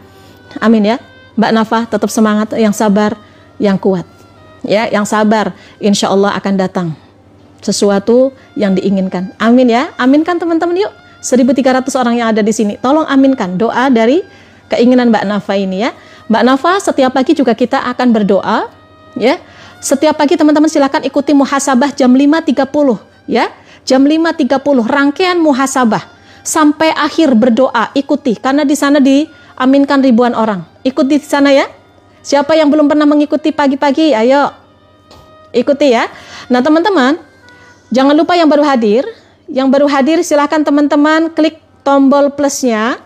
Amin ya. Mbak Nafa tetap semangat, yang sabar, yang kuat. Ya, yang sabar, insya Allah akan datang sesuatu yang diinginkan. Amin ya. Aminkan teman-teman yuk. 1.300 orang yang ada di sini, tolong aminkan doa dari keinginan Mbak Nafa ini ya. Mbak Nafa, setiap pagi juga kita akan berdoa ya. Setiap pagi teman-teman silakan ikuti muhasabah jam 5.30 ya. Jam 5.30 rangkaian muhasabah sampai akhir berdoa, ikuti karena di sana diaminkan ribuan orang. Ikuti di sana ya. Siapa yang belum pernah mengikuti pagi-pagi, ayo ikuti ya. Nah, teman-teman, jangan lupa yang baru hadir. Yang baru hadir silahkan teman-teman klik tombol plusnya.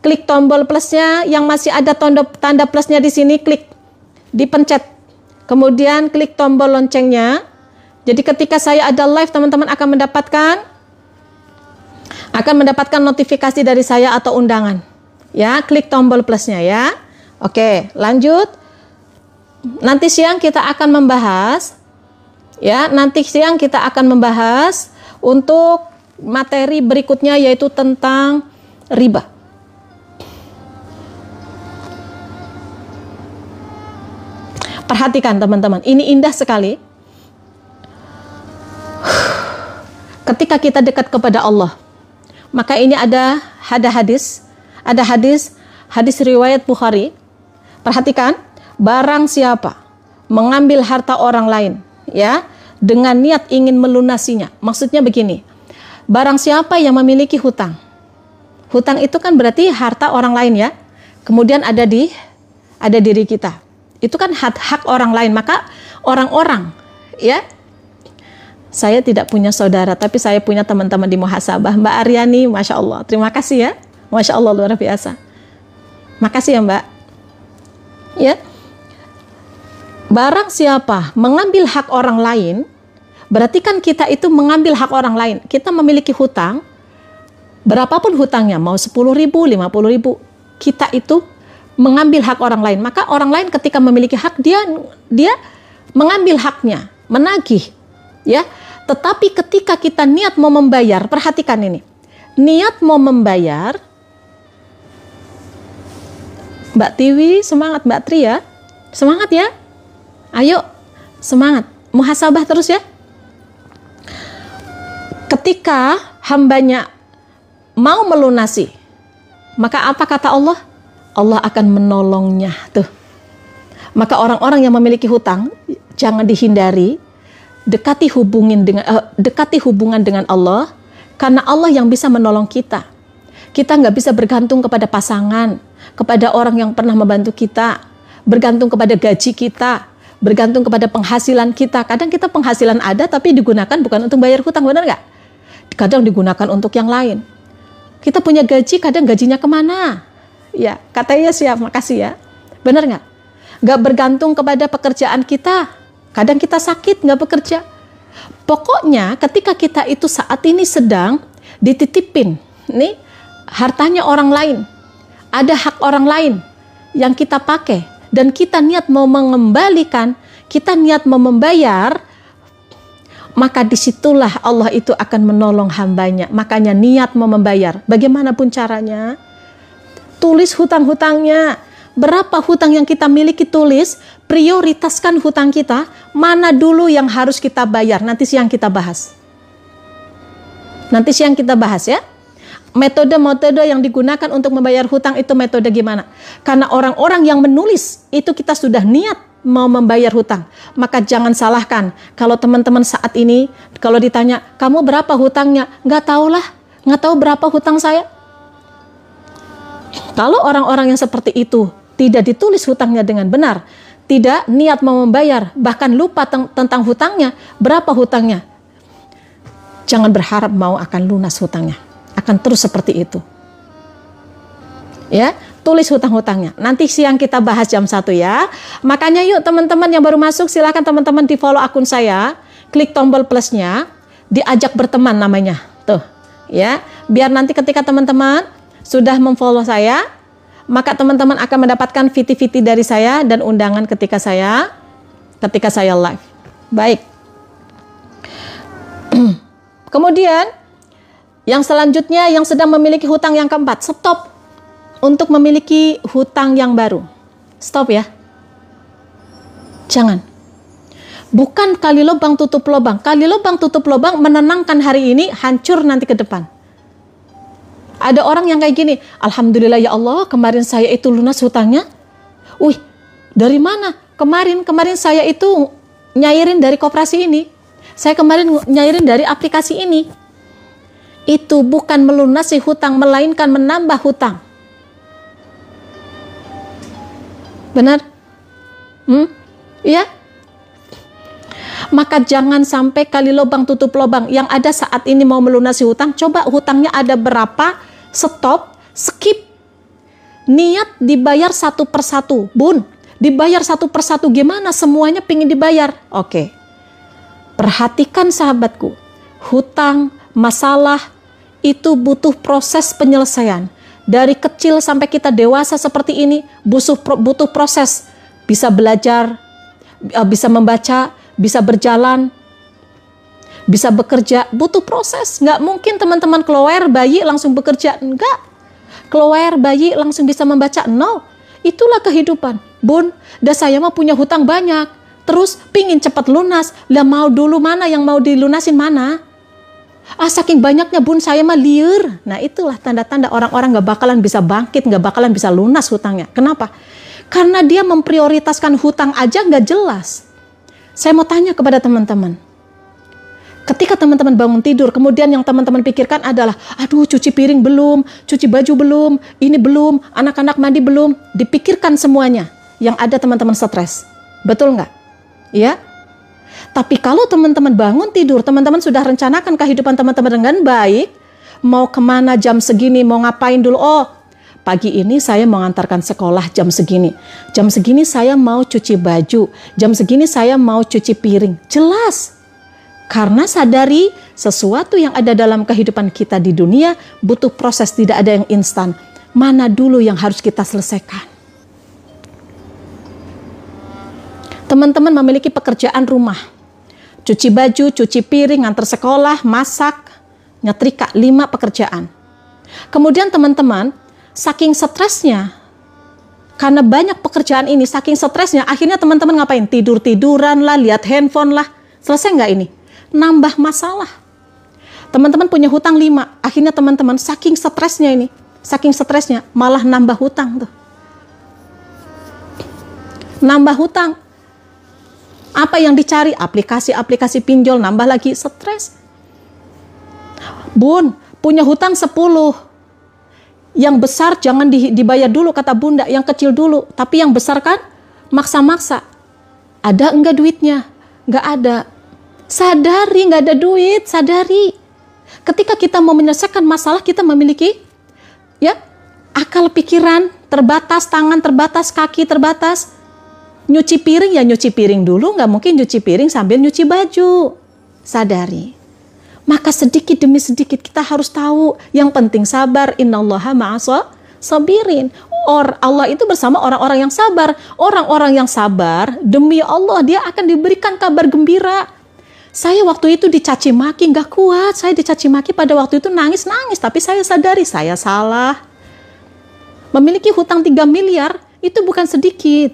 Klik tombol plusnya, yang masih ada tanda plusnya di sini, klik, dipencet. Kemudian klik tombol loncengnya. Jadi ketika saya ada live, teman-teman akan mendapatkan notifikasi dari saya atau undangan. Ya, klik tombol plusnya ya. Oke, lanjut. Nanti siang kita akan membahas untuk materi berikutnya, yaitu tentang riba. Perhatikan teman-teman, ini indah sekali. Ketika kita dekat kepada Allah, maka ini ada hadis riwayat Bukhari. Perhatikan, barang siapa mengambil harta orang lain, ya, dengan niat ingin melunasinya. Maksudnya begini, barang siapa yang memiliki hutang. Hutang itu kan berarti harta orang lain ya. Kemudian ada diri kita. Itu kan hak orang lain. Maka orang-orang ya. Saya tidak punya saudara, tapi saya punya teman-teman di muhasabah. Mbak Aryani, Masya Allah. Terima kasih ya. Masya Allah, luar biasa. Makasih ya Mbak. Ya. Barang siapa mengambil hak orang lain, berarti kan kita itu mengambil hak orang lain. Kita memiliki hutang, berapapun hutangnya, mau 10.000, 50.000, kita itu mengambil hak orang lain. Maka orang lain ketika memiliki hak, dia mengambil haknya, menagih, ya. Tetapi ketika kita niat mau membayar, perhatikan ini, niat mau membayar, Mbak Tiwi semangat, Mbak Tri ya, semangat ya. Ayo, semangat, muhasabah terus ya. Ketika hambanya mau melunasi, maka apa kata Allah? Allah akan menolongnya tuh. Maka orang-orang yang memiliki hutang jangan dihindari, dekati hubungan dengan Allah, karena Allah yang bisa menolong kita. Kita nggak bisa bergantung kepada pasangan, kepada orang yang pernah membantu kita, bergantung kepada gaji kita, bergantung kepada penghasilan kita. Kadang kita penghasilan ada tapi digunakan bukan untuk bayar hutang, benar nggak? Kadang digunakan untuk yang lain. Kita punya gaji, kadang gajinya kemana? Ya, katanya siap, makasih ya. Benar nggak? Nggak bergantung kepada pekerjaan kita. Kadang kita sakit, nggak bekerja. Pokoknya ketika kita itu saat ini sedang dititipin, nih hartanya orang lain, ada hak orang lain yang kita pakai, dan kita niat mau mengembalikan, kita niat mau membayar, maka disitulah Allah itu akan menolong hambanya. Makanya niat mau membayar, bagaimanapun caranya, tulis hutang-hutangnya. Berapa hutang yang kita miliki, tulis, prioritaskan hutang kita, mana dulu yang harus kita bayar. Nanti siang kita bahas. Nanti siang kita bahas ya. Metode-metode yang digunakan untuk membayar hutang itu metode gimana? Karena orang-orang yang menulis itu kita sudah niat mau membayar hutang. Maka jangan salahkan kalau teman-teman saat ini kalau ditanya, kamu berapa hutangnya? Nggak tahu lah, nggak tahu berapa hutang saya. Kalau orang-orang yang seperti itu tidak ditulis hutangnya dengan benar, tidak niat mau membayar, bahkan lupa tentang hutangnya, berapa hutangnya, jangan berharap mau akan lunas hutangnya. Akan terus seperti itu. Ya, tulis hutang-hutangnya. Nanti siang kita bahas jam 1 ya. Makanya yuk teman-teman yang baru masuk, silakan teman-teman di follow akun saya, klik tombol plusnya, diajak berteman namanya. Tuh, ya. Biar nanti ketika teman-teman sudah memfollow saya, maka teman-teman akan mendapatkan VT-VT dari saya dan undangan ketika saya live. Baik. Kemudian yang selanjutnya, yang sedang memiliki hutang yang keempat, stop untuk memiliki hutang yang baru. Stop ya. Jangan. Bukan kali lubang tutup lubang. Kali lubang tutup lubang menenangkan hari ini, hancur nanti ke depan. Ada orang yang kayak gini, alhamdulillah ya Allah, kemarin saya itu lunas hutangnya. Wih, dari mana? Kemarin saya itu nyairin dari koperasi ini. Saya kemarin nyairin dari aplikasi ini. Itu bukan melunasi hutang, melainkan menambah hutang. Benar? Iya? Maka jangan sampai kali lubang tutup lubang. Yang ada saat ini mau melunasi hutang, coba hutangnya ada berapa, stop, skip. Niat dibayar satu persatu. Bun, dibayar satu persatu gimana? Semuanya pingin dibayar. Oke. Perhatikan sahabatku, hutang, masalah itu butuh proses penyelesaian. Dari kecil sampai kita dewasa seperti ini, butuh proses. Bisa belajar, bisa membaca, bisa berjalan, bisa bekerja, butuh proses. Nggak mungkin teman-teman keluar bayi langsung bekerja. Enggak. Keluar bayi langsung bisa membaca. No. Itulah kehidupan. Bun, dah saya mah punya hutang banyak. Terus pingin cepat lunas. Lah mau dulu mana yang mau dilunasin mana? Saking banyaknya bun saya mah liur. Nah itulah tanda-tanda orang-orang gak bakalan bisa bangkit, gak bakalan bisa lunas hutangnya. Kenapa? Karena dia memprioritaskan hutang aja gak jelas. Saya mau tanya kepada teman-teman. Ketika teman-teman bangun tidur, kemudian yang teman-teman pikirkan adalah, aduh cuci piring belum, cuci baju belum, ini belum, anak-anak mandi belum. Dipikirkan semuanya. Yang ada teman-teman stres. Betul nggak? Ya. Tapi kalau teman-teman bangun tidur, teman-teman sudah rencanakan kehidupan teman-teman dengan baik, mau kemana jam segini, mau ngapain dulu, oh pagi ini saya mau ngantarkan sekolah jam segini saya mau cuci baju, jam segini saya mau cuci piring, jelas. Karena sadari sesuatu yang ada dalam kehidupan kita di dunia butuh proses, tidak ada yang instan. Mana dulu yang harus kita selesaikan? Teman-teman memiliki pekerjaan rumah. Cuci baju, cuci piring, antar sekolah, masak, nyetrika, 5 pekerjaan. Kemudian teman-teman, saking stresnya, karena banyak pekerjaan ini, saking stresnya, akhirnya teman-teman ngapain? Tidur-tiduran lah, lihat handphone lah. Selesai nggak ini? Nambah masalah. Teman-teman punya hutang 5, akhirnya teman-teman saking stresnya malah nambah hutang tuh. Nambah hutang. Apa yang dicari? Aplikasi-aplikasi pinjol, nambah lagi stres. Bun, punya hutang 10. Yang besar jangan dibayar dulu kata bunda, yang kecil dulu. Tapi yang besar kan maksa-maksa. Ada enggak duitnya? Enggak ada. Sadari enggak ada duit, sadari. Ketika kita mau menyelesaikan masalah, kita memiliki ya akal pikiran terbatas, tangan terbatas, kaki terbatas. Nyuci piring ya nyuci piring dulu, nggak mungkin nyuci piring sambil nyuci baju. sadari. Maka sedikit demi sedikit kita harus tahu, yang penting sabar. Innallaha ma'as sabirin. Allah itu bersama orang-orang yang sabar. Orang-orang yang sabar, demi Allah, dia akan diberikan kabar gembira. Saya waktu itu dicaci maki, nggak kuat. Saya dicaci maki pada waktu itu nangis-nangis. Tapi saya sadari, saya salah. Memiliki hutang 3 miliar, itu bukan sedikit.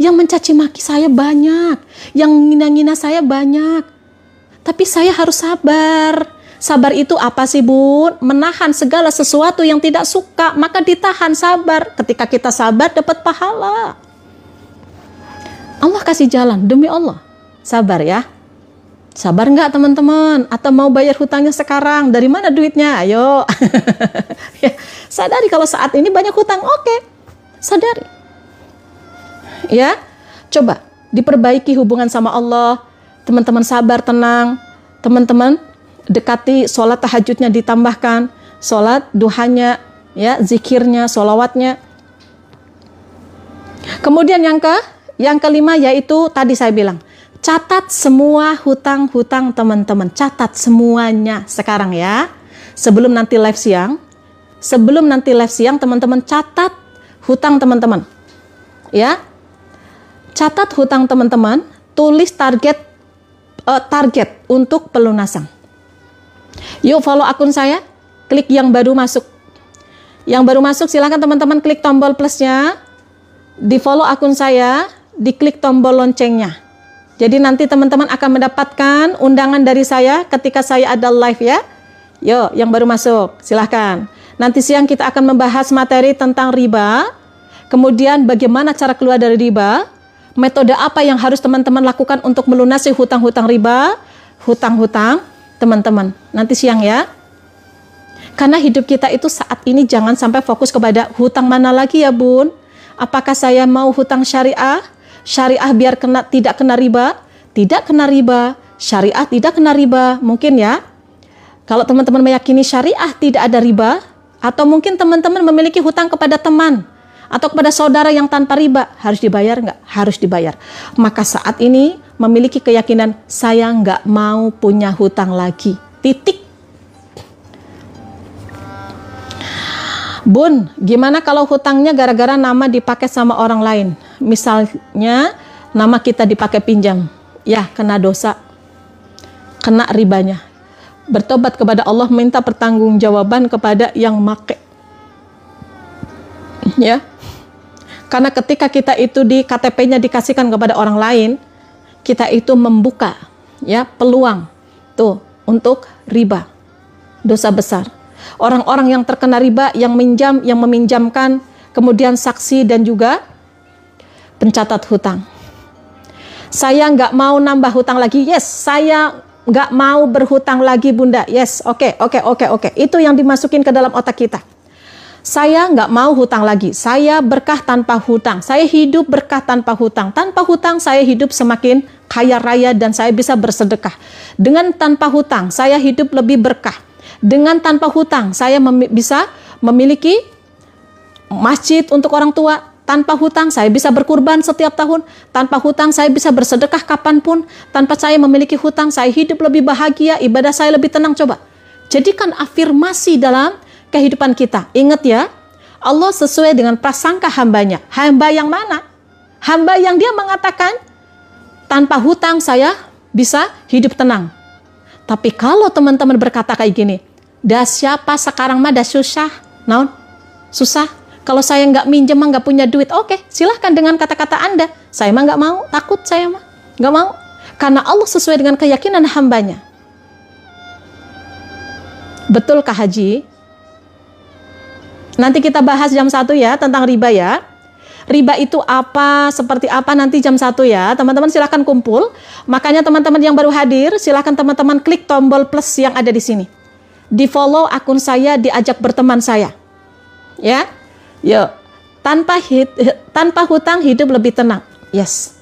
Yang mencaci maki saya banyak. Yang ngina-ngina saya banyak. Tapi saya harus sabar. Sabar itu apa sih, Bun? Menahan segala sesuatu yang tidak suka, maka ditahan, sabar. Ketika kita sabar, dapat pahala. Allah kasih jalan, demi Allah. Sabar ya. Sabar nggak teman-teman? Atau mau bayar hutangnya sekarang? Dari mana duitnya? Ayo. Ya, sadari kalau saat ini banyak hutang. Oke, sadari. Ya, coba diperbaiki hubungan sama Allah. Teman-teman sabar, tenang. Teman-teman dekati sholat tahajudnya, ditambahkan sholat duhanya, ya, zikirnya, sholawatnya. Kemudian yang kelima yaitu tadi saya bilang, catat semua hutang-hutang teman-teman. Catat semuanya sekarang ya. Sebelum nanti live siang, teman-teman catat hutang teman-teman. Ya. Catat hutang teman-teman, tulis target untuk pelunasan. Yuk follow akun saya, klik yang baru masuk. Yang baru masuk silahkan teman-teman klik tombol plusnya, di follow akun saya, diklik tombol loncengnya. Jadi nanti teman-teman akan mendapatkan undangan dari saya ketika saya ada live ya. Yuk yang baru masuk silahkan. Nanti siang kita akan membahas materi tentang riba, kemudian bagaimana cara keluar dari riba, metode apa yang harus teman-teman lakukan untuk melunasi hutang-hutang riba, hutang-hutang teman-teman. Nanti siang ya. Karena hidup kita itu saat ini jangan sampai fokus kepada hutang mana lagi ya Bun. Apakah saya mau hutang syariah? Syariah biar tidak kena riba? Tidak kena riba. Syariah tidak kena riba. Mungkin ya. Kalau teman-teman meyakini syariah tidak ada riba, atau mungkin teman-teman memiliki hutang kepada teman atau kepada saudara yang tanpa riba, harus dibayar nggak? Harus dibayar. Maka saat ini memiliki keyakinan, saya nggak mau punya hutang lagi. Titik. Bun, gimana kalau hutangnya gara-gara nama dipakai sama orang lain? Misalnya nama kita dipakai pinjam. Ya, kena dosa. Kena ribanya. Bertobat kepada Allah, minta pertanggungjawaban kepada yang make. Ya. Karena ketika kita itu di KTP-nya dikasihkan kepada orang lain, kita itu membuka ya peluang tuh untuk riba. Dosa besar. Orang-orang yang terkena riba, yang meminjamkan, kemudian saksi dan juga pencatat hutang. Saya nggak mau nambah hutang lagi. Yes, saya nggak mau berhutang lagi Bunda. Yes, oke. Itu yang dimasukin ke dalam otak kita. Saya nggak mau hutang lagi. Saya berkah tanpa hutang. Saya hidup berkah tanpa hutang. Tanpa hutang saya hidup semakin kaya raya dan saya bisa bersedekah. Dengan tanpa hutang saya hidup lebih berkah. Dengan tanpa hutang saya bisa memiliki masjid untuk orang tua. Tanpa hutang saya bisa berkurban setiap tahun. Tanpa hutang saya bisa bersedekah kapanpun. Tanpa saya memiliki hutang saya hidup lebih bahagia. Ibadah saya lebih tenang. Coba jadikan afirmasi dalam kehidupan kita. Ingat ya, Allah sesuai dengan prasangka hambanya. Hamba yang mana? Hamba yang dia mengatakan, tanpa hutang saya bisa hidup tenang. Tapi kalau teman-teman berkata kayak gini, dah siapa sekarang mah dah susah. Naon? Susah. Kalau saya nggak minjem mah nggak punya duit. Oke, silahkan dengan kata-kata Anda. Saya mah nggak mau, takut saya mah. Nggak mau. Karena Allah sesuai dengan keyakinan hambanya. Betulkah Haji? Nanti kita bahas jam 1 ya tentang riba ya. Riba itu apa, seperti apa nanti jam 1 ya. Teman-teman silahkan kumpul. Makanya teman-teman yang baru hadir, silahkan teman-teman klik tombol plus yang ada di sini. Di follow akun saya, diajak berteman saya. Ya. Yuk. Tanpa hutang hidup lebih tenang. Yes.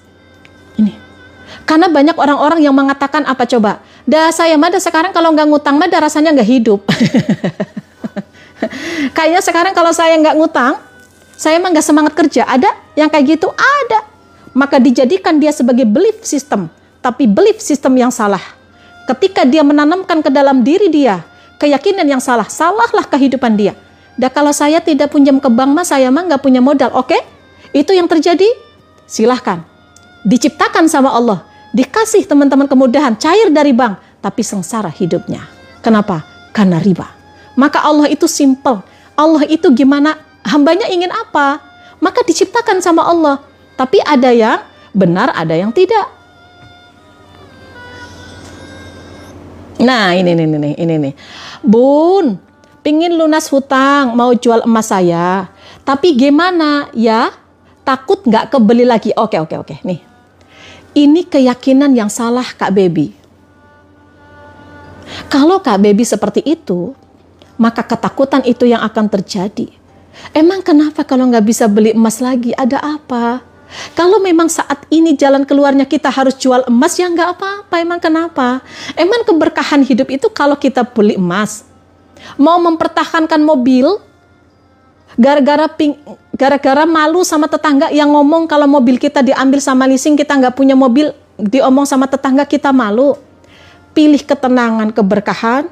Ini. Karena banyak orang-orang yang mengatakan apa coba? Dah saya mah sekarang kalau nggak ngutang mah rasanya nggak hidup. Kayaknya sekarang kalau saya nggak ngutang, saya emang nggak semangat kerja. Ada yang kayak gitu? Ada. Maka dijadikan dia sebagai belief system, tapi belief system yang salah. Ketika dia menanamkan ke dalam diri dia keyakinan yang salah, salahlah kehidupan dia. Dan kalau saya tidak pinjam ke bank mas, saya mah nggak punya modal. Oke, itu yang terjadi. Silahkan. Diciptakan sama Allah, dikasih teman-teman kemudahan, cair dari bank, tapi sengsara hidupnya. Kenapa? Karena riba. Maka Allah itu simple. Allah itu gimana? Hambanya ingin apa? Maka diciptakan sama Allah. Tapi ada yang benar, ada yang tidak. Nah, ini nih. Bun, pingin lunas hutang, mau jual emas saya. Tapi gimana ya? Takut nggak kebeli lagi. Oke. Nih, ini keyakinan yang salah Kak Baby. Kalau Kak Baby seperti itu, maka ketakutan itu yang akan terjadi. Emang kenapa kalau nggak bisa beli emas lagi? Ada apa? Kalau memang saat ini jalan keluarnya kita harus jual emas, ya nggak apa-apa. Emang kenapa? Emang keberkahan hidup itu kalau kita beli emas. Mau mempertahankan mobil, gara-gara malu sama tetangga yang ngomong kalau mobil kita diambil sama leasing, kita nggak punya mobil, diomong sama tetangga kita malu. Pilih ketenangan, keberkahan,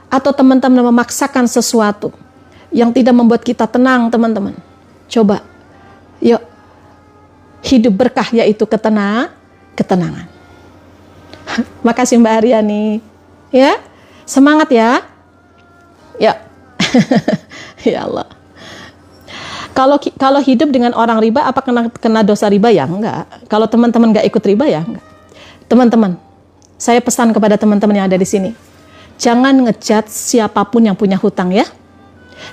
atau teman-teman memaksakan sesuatu yang tidak membuat kita tenang, teman-teman. Coba, yuk. Hidup berkah yaitu ketenangan. Makasih Mbak Aryani. Ya, semangat ya. Ya. Ya Allah. Kalau hidup dengan orang riba, apa kena dosa riba? Ya enggak. Kalau teman-teman enggak ikut riba, ya enggak. Teman-teman, saya pesan kepada teman-teman yang ada di sini. Jangan ngejudge siapapun yang punya hutang ya.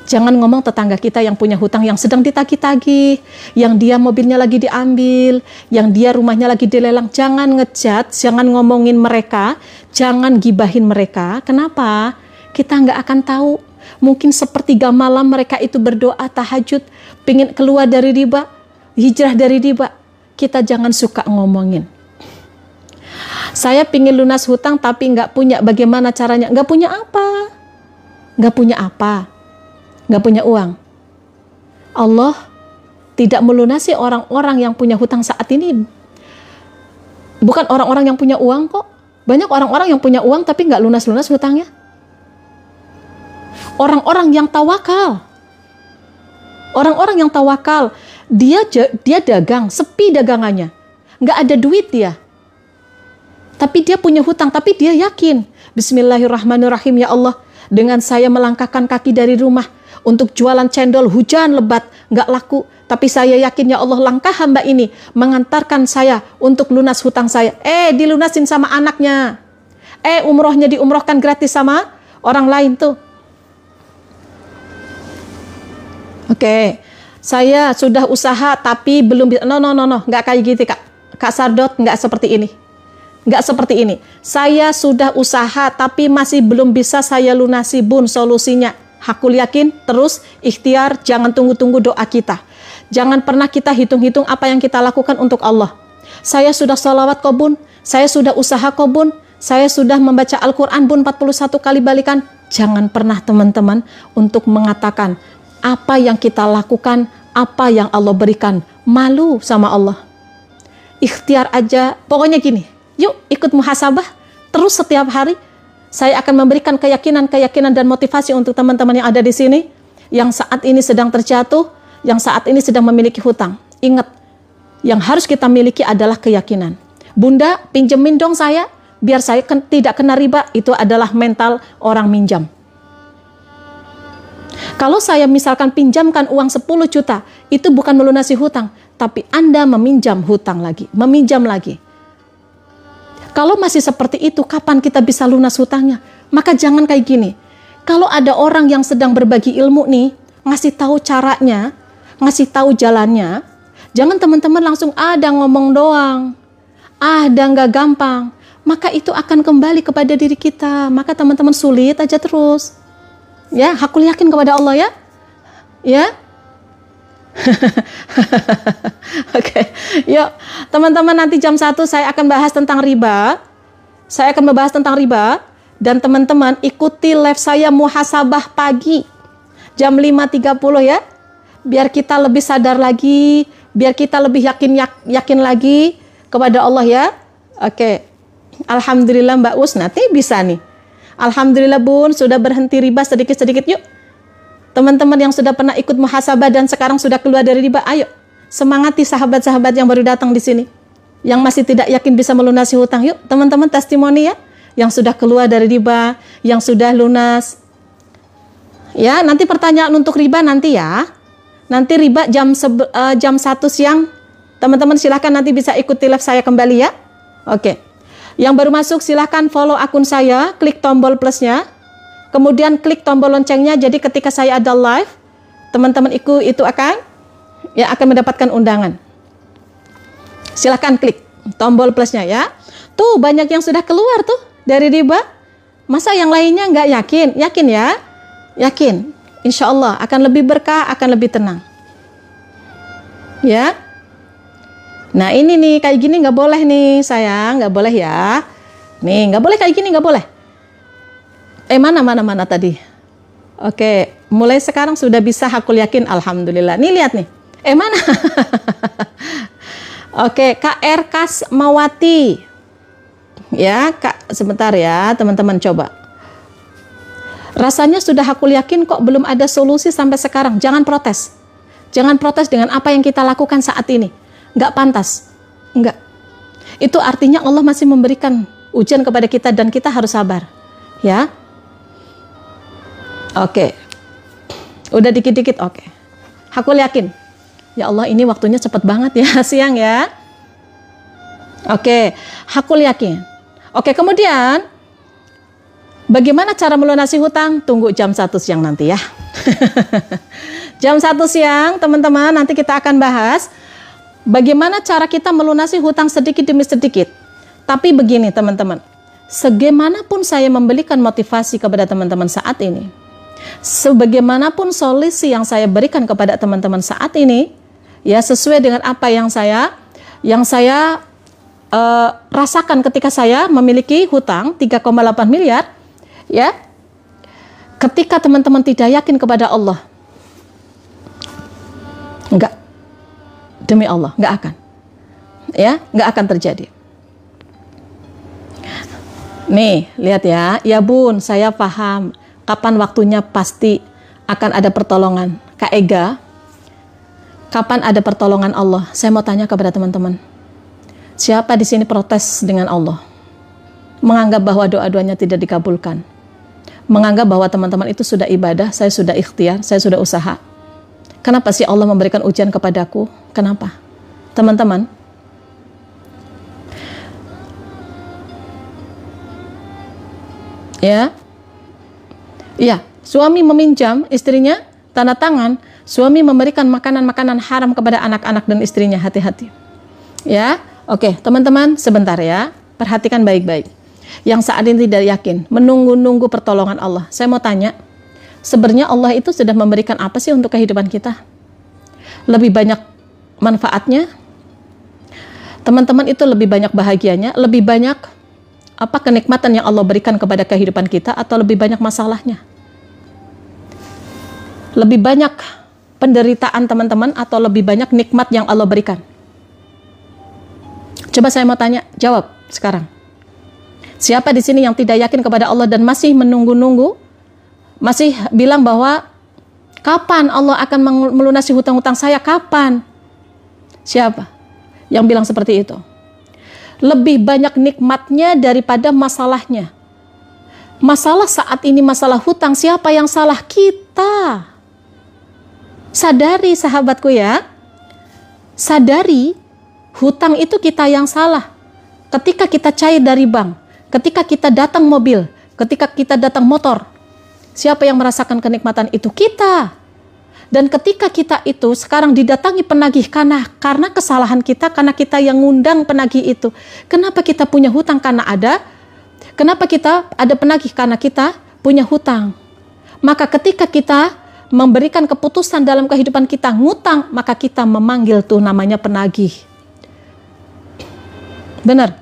Jangan ngomong tetangga kita yang punya hutang, yang sedang ditagih-tagih, yang dia mobilnya lagi diambil, yang dia rumahnya lagi dilelang. Jangan ngejudge, jangan ngomongin mereka, jangan gibahin mereka. Kenapa? Kita nggak akan tahu. Mungkin sepertiga malam mereka itu berdoa tahajud, pengen keluar dari riba, hijrah dari riba. Kita jangan suka ngomongin. Saya pingin lunas hutang tapi nggak punya, bagaimana caranya? Nggak punya apa? Nggak punya apa? Nggak punya uang. Allah tidak melunasi orang-orang yang punya hutang saat ini. Bukan orang-orang yang punya uang kok. Banyak orang-orang yang punya uang tapi nggak lunas-lunas hutangnya. Orang-orang yang tawakal. Orang-orang yang tawakal, dia dagang, sepi dagangannya. Nggak ada duit dia. Tapi dia punya hutang, tapi dia yakin. Bismillahirrahmanirrahim, ya Allah. Dengan saya melangkahkan kaki dari rumah untuk jualan cendol, hujan lebat, nggak laku. Tapi saya yakin, ya Allah, langkah hamba ini mengantarkan saya untuk lunas hutang saya. Dilunasin sama anaknya. Umrohnya diumrohkan gratis sama orang lain tuh. Oke, saya sudah usaha tapi belum bisa. No, nggak kayak gitu Kak Sardot, nggak seperti ini. Nggak seperti ini. Saya sudah usaha tapi masih belum bisa saya lunasi, Bun. Solusinya, hakul yakin, terus ikhtiar, jangan tunggu-tunggu doa kita. Jangan pernah kita hitung-hitung apa yang kita lakukan untuk Allah. Saya sudah sholawat kok Bun, saya sudah usaha kok Bun, saya sudah membaca Al-Quran Bun 41 kali balikan. Jangan pernah teman-teman untuk mengatakan apa yang kita lakukan, apa yang Allah berikan. Malu sama Allah. Ikhtiar aja, pokoknya gini. Yuk ikut muhasabah terus setiap hari. Saya akan memberikan keyakinan dan motivasi untuk teman-teman yang ada di sini, yang saat ini sedang terjatuh, yang saat ini sedang memiliki hutang. Ingat, yang harus kita miliki adalah keyakinan. Bunda, pinjemin dong saya, biar saya tidak kena riba. Itu adalah mental orang minjam. Kalau saya misalkan pinjamkan uang 10 juta, itu bukan melunasi hutang, tapi Anda meminjam hutang lagi, meminjam lagi. Kalau masih seperti itu, kapan kita bisa lunas hutangnya? Maka jangan kayak gini. Kalau ada orang yang sedang berbagi ilmu nih, ngasih tahu caranya, ngasih tahu jalannya, jangan teman-teman langsung ada ngomong doang, ada nggak gampang. Maka itu akan kembali kepada diri kita. Maka teman-teman sulit aja terus. Ya, hakul yakin kepada Allah ya. Ya. Oke, yuk teman-teman, nanti jam 1 saya akan bahas tentang riba. Saya akan membahas tentang riba. Dan teman-teman ikuti live saya muhasabah pagi jam 5.30 ya. Biar kita lebih sadar lagi, biar kita lebih yakin lagi kepada Allah ya. Oke. Alhamdulillah Mbak Usnati bisa nih. Alhamdulillah Bun, sudah berhenti riba sedikit-sedikit. Yuk, teman-teman yang sudah pernah ikut muhasabah dan sekarang sudah keluar dari riba, ayo semangati sahabat-sahabat yang baru datang di sini, yang masih tidak yakin bisa melunasi hutang. Yuk teman-teman testimoni ya, yang sudah keluar dari riba, yang sudah lunas. Ya, nanti pertanyaan untuk riba nanti ya. Nanti riba jam 1 siang. Teman-teman silahkan nanti bisa ikuti live saya kembali ya. Oke. Yang baru masuk silahkan follow akun saya, klik tombol plusnya, kemudian klik tombol loncengnya. Jadi ketika saya ada live, teman-teman itu akan mendapatkan undangan. Silahkan klik tombol plusnya ya. Tuh banyak yang sudah keluar tuh dari riba. Masa yang lainnya nggak yakin? Yakin ya? Yakin. Insya Allah akan lebih berkah, akan lebih tenang. Ya. Nah ini nih, kayak gini nggak boleh nih sayang, nggak boleh ya. Nih nggak boleh kayak gini, nggak boleh. Mana tadi? Oke, mulai sekarang sudah bisa hakul yakin, alhamdulillah. Nih lihat nih. Mana? Oke, KR Kasmawati. Ya, Kak, sebentar ya, teman-teman coba. Rasanya sudah hakul yakin kok belum ada solusi sampai sekarang. Jangan protes. Jangan protes dengan apa yang kita lakukan saat ini. Nggak pantas. Nggak. Itu artinya Allah masih memberikan ujian kepada kita dan kita harus sabar. Ya. Oke. Udah dikit-dikit, oke. Hakul yakin. Ya Allah, ini waktunya cepat banget ya, siang ya. Oke, hakul yakin. Oke, kemudian bagaimana cara melunasi hutang? Tunggu jam 1 siang nanti ya. Jam 1 siang, teman-teman, nanti kita akan bahas bagaimana cara kita melunasi hutang sedikit demi sedikit. Tapi begini teman-teman, sebagaimanapun saya memberikan motivasi kepada teman-teman saat ini, sebagaimanapun solusi yang saya berikan kepada teman-teman saat ini, ya sesuai dengan apa yang saya rasakan ketika saya memiliki hutang 3,8 miliar, ya. Ketika teman-teman tidak yakin kepada Allah, enggak, demi Allah, enggak akan, ya, enggak akan terjadi. Nih, lihat ya, ya Bun, saya paham. Kapan waktunya pasti akan ada pertolongan. Kak Ega, kapan ada pertolongan Allah? Saya mau tanya kepada teman-teman. Siapa di sini protes dengan Allah? Menganggap bahwa doa-doanya tidak dikabulkan. Menganggap bahwa teman-teman itu sudah ibadah, saya sudah ikhtiar, saya sudah usaha. Kenapa sih Allah memberikan ujian kepadaku? Kenapa? Teman-teman, ya, iya, suami meminjam istrinya, tanda tangan, suami memberikan makanan-makanan haram kepada anak-anak dan istrinya, hati-hati. Ya, oke, teman-teman, sebentar ya, perhatikan baik-baik. Yang saat ini tidak yakin, menunggu-nunggu pertolongan Allah. Saya mau tanya, sebenarnya Allah itu sudah memberikan apa sih untuk kehidupan kita? Lebih banyak manfaatnya? Teman-teman itu lebih banyak bahagianya, lebih banyak apa kenikmatan yang Allah berikan kepada kehidupan kita, atau lebih banyak masalahnya? Lebih banyak penderitaan teman-teman, atau lebih banyak nikmat yang Allah berikan? Coba saya mau tanya, jawab sekarang. Siapa di sini yang tidak yakin kepada Allah dan masih menunggu-nunggu, masih bilang bahwa kapan Allah akan melunasi hutang-hutang saya, kapan? Siapa yang bilang seperti itu? Lebih banyak nikmatnya daripada masalahnya. Masalah saat ini, masalah hutang, siapa yang salah? Kita. Sadari sahabatku ya, sadari hutang itu kita yang salah. Ketika kita cair dari bank, ketika kita datang mobil, ketika kita datang motor, siapa yang merasakan kenikmatan itu? Kita. Dan ketika kita itu sekarang didatangi penagih karena kesalahan kita, karena kita yang ngundang penagih itu. Kenapa kita punya hutang? Karena ada. Kenapa kita ada penagih? Karena kita punya hutang. Maka ketika kita memberikan keputusan dalam kehidupan kita ngutang, maka kita memanggil tuh namanya penagih. Benar.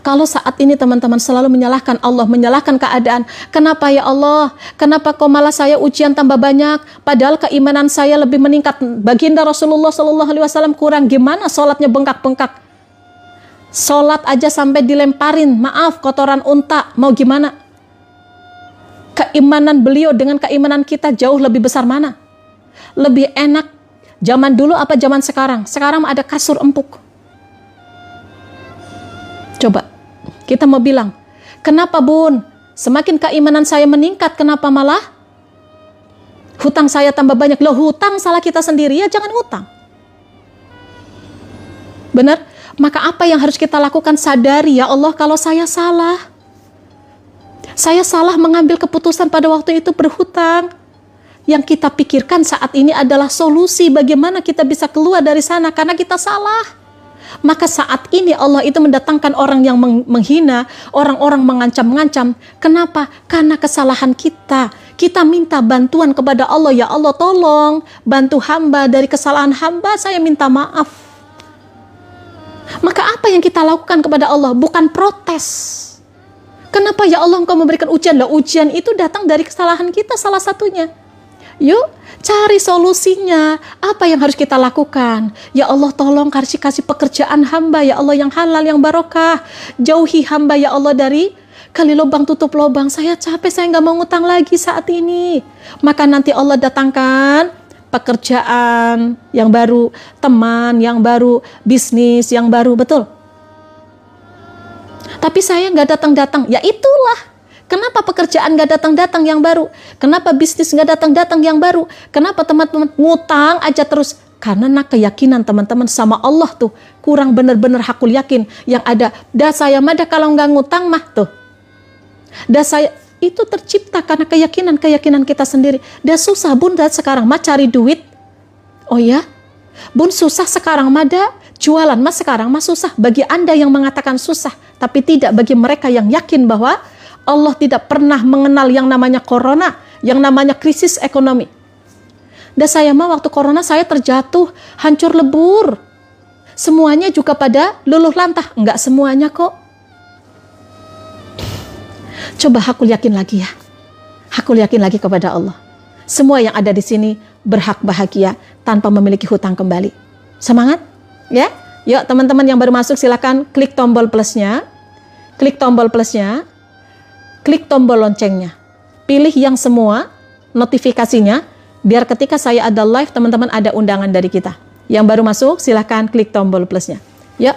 Kalau saat ini teman-teman selalu menyalahkan Allah, menyalahkan keadaan, kenapa ya Allah, kenapa kok malah saya ujian tambah banyak, padahal keimanan saya lebih meningkat, baginda Rasulullah SAW kurang, gimana sholatnya bengkak-bengkak. Sholat aja sampai dilemparin, maaf, kotoran unta, mau gimana? Keimanan beliau dengan keimanan kita jauh lebih besar mana? Lebih enak zaman dulu apa zaman sekarang? Sekarang ada kasur empuk. Coba, kita mau bilang, kenapa Bun? Semakin keimanan saya meningkat, kenapa malah hutang saya tambah banyak? Loh, hutang salah kita sendiri, ya jangan hutang. Benar? Maka apa yang harus kita lakukan? Sadari, ya Allah, kalau saya salah. Saya salah mengambil keputusan pada waktu itu berhutang. Yang kita pikirkan saat ini adalah solusi bagaimana kita bisa keluar dari sana karena kita salah. Maka saat ini Allah itu mendatangkan orang yang menghina, orang-orang mengancam-ngancam. Kenapa? Karena kesalahan kita. Kita minta bantuan kepada Allah, ya Allah tolong bantu hamba dari kesalahan hamba, saya minta maaf. Maka apa yang kita lakukan kepada Allah? Bukan protes. Kenapa ya Allah engkau memberikan ujian? Lah, ujian itu datang dari kesalahan kita salah satunya. Yuk cari solusinya. Apa yang harus kita lakukan? Ya Allah tolong kasih pekerjaan hamba, ya Allah yang halal, yang barokah. Jauhi hamba ya Allah dari kali lubang tutup lubang. Saya capek, saya nggak mau ngutang lagi saat ini. Maka nanti Allah datangkan pekerjaan yang baru, teman yang baru, bisnis yang baru, betul. Tapi saya nggak datang-datang, ya itulah. Kenapa pekerjaan nggak datang-datang yang baru? Kenapa bisnis nggak datang-datang yang baru? Kenapa teman-teman ngutang aja terus? Karena keyakinan teman-teman sama Allah tuh kurang benar-benar hakul yakin. Yang ada, dah saya mah kalau nggak ngutang mah tuh. Dah saya itu tercipta karena keyakinan kita sendiri. Dah susah Bun dah sekarang mah cari duit. Oh ya? Bun susah sekarang mah dah jualan mah sekarang mah susah. Bagi Anda yang mengatakan susah, tapi tidak bagi mereka yang yakin bahwa Allah tidak pernah mengenal yang namanya corona, yang namanya krisis ekonomi. Dah saya mah waktu corona saya terjatuh, hancur lebur. Semuanya juga pada luluh lantah. Enggak semuanya kok. Coba hakul yakin lagi ya. Hakul yakin lagi kepada Allah. Semua yang ada di sini berhak bahagia tanpa memiliki hutang kembali. Semangat ya. Yuk teman-teman yang baru masuk silakan klik tombol plusnya. Klik tombol plusnya. Klik tombol loncengnya. Pilih yang semua notifikasinya biar ketika saya ada live teman-teman ada undangan dari kita. Yang baru masuk silakan klik tombol plusnya. Yuk.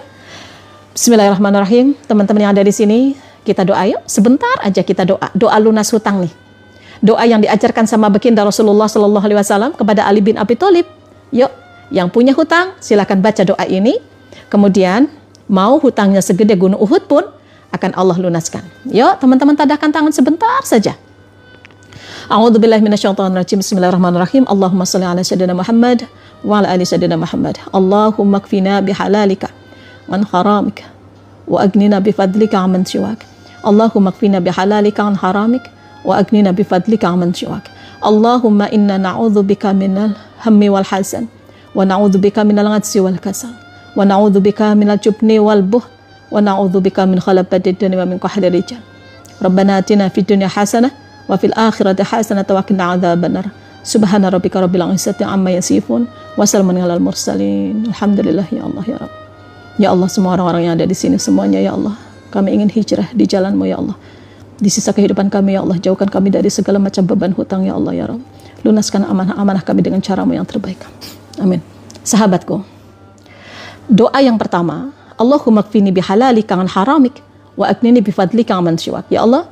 Bismillahirrahmanirrahim. Teman-teman yang ada di sini kita doa yuk, sebentar aja kita doa. Doa lunas hutang nih. Doa yang diajarkan sama baginda Rasulullah Sallallahu Alaihi Wasallam kepada Ali bin Abi Thalib. Yuk, yang punya hutang silakan baca doa ini. Kemudian mau hutangnya segede gunung Uhud pun akan Allah lunaskan. Yuk, teman-teman tadahkan tangan sebentar saja. A'udzubillahi minasyaitonirrajim. Bismillahirrahmanirrahim. Allahumma shalli ala sayyidina Muhammad wa ala ali sayyidina Muhammad. Allahumma kfina bihalalika an haramika wa agnina bifadlika amman siwak. Allahumma kfina bihalalika an haramik wa agnina bifadlika amman siwak. Allahumma inna na'udzubika minal hammi wal hazan wa na'udzubika minal ghadsi wal kasal wa na'udzubika minal jubni wal buh wa na'udzubika min khalafatid dunya wa min qahri rijal. Rabbana atina fid dunya hasanah wa fil akhirati hasanah wa qina adzabannar. Subhana rabbika rabbil izzati amma yasifun wa salamun alal mursalin. Alhamdulillah ya Allah ya Rabb. Ya Allah, semua orang-orang yang ada di sini semuanya ya Allah, kami ingin hijrah di jalan-Mu ya Allah. Di sisa kehidupan kami ya Allah, jauhkan kami dari segala macam beban hutang ya Allah ya Rabb. Lunaskan amanah-amanah kami dengan cara-Mu yang terbaik. Amin. Sahabatku, doa yang pertama, Allahumma kfini bihalalika an haramik wa agnini bifadlika amman siwak. Ya Allah,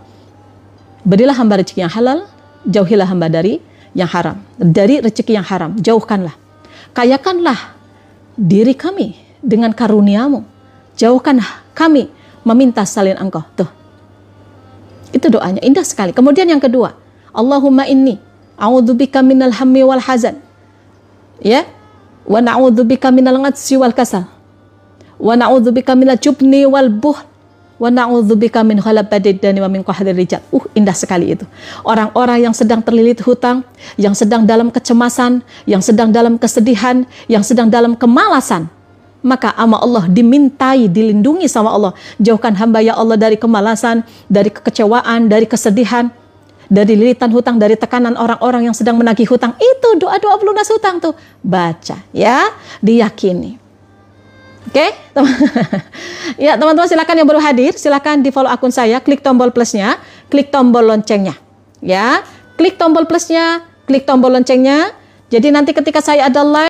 berilah hamba rezeki yang halal, jauhilah hamba dari yang haram. Dari rezeki yang haram, jauhkanlah. Kayakanlah diri kami dengan karunia-Mu. Jauhkan kami meminta selain Engkau. Tuh. Itu doanya, indah sekali. Kemudian yang kedua, Allahumma inni a'udzubika minal hammi wal hazan. Ya. Wa na'udzubika minal ghadsi wal kasal. Wa na'udzubika minal jubni wal buhl. Wa na'udzubika min khalafatid dani wa min qahri rijal. Indah sekali itu. Orang-orang yang sedang terlilit hutang, yang sedang dalam kecemasan, yang sedang dalam kesedihan, yang sedang dalam kemalasan, maka ama Allah dimintai, dilindungi sama Allah. Jauhkan hamba ya Allah dari kemalasan, dari kekecewaan, dari kesedihan, dari lilitan hutang, dari tekanan orang-orang yang sedang menagih hutang. Itu doa-doa pelunas hutang tuh. Baca ya, diyakini. Oke, ya teman-teman silakan yang baru hadir, silakan di follow akun saya, klik tombol plusnya, klik tombol loncengnya, ya, klik tombol plusnya, klik tombol loncengnya. Jadi nanti ketika saya ada live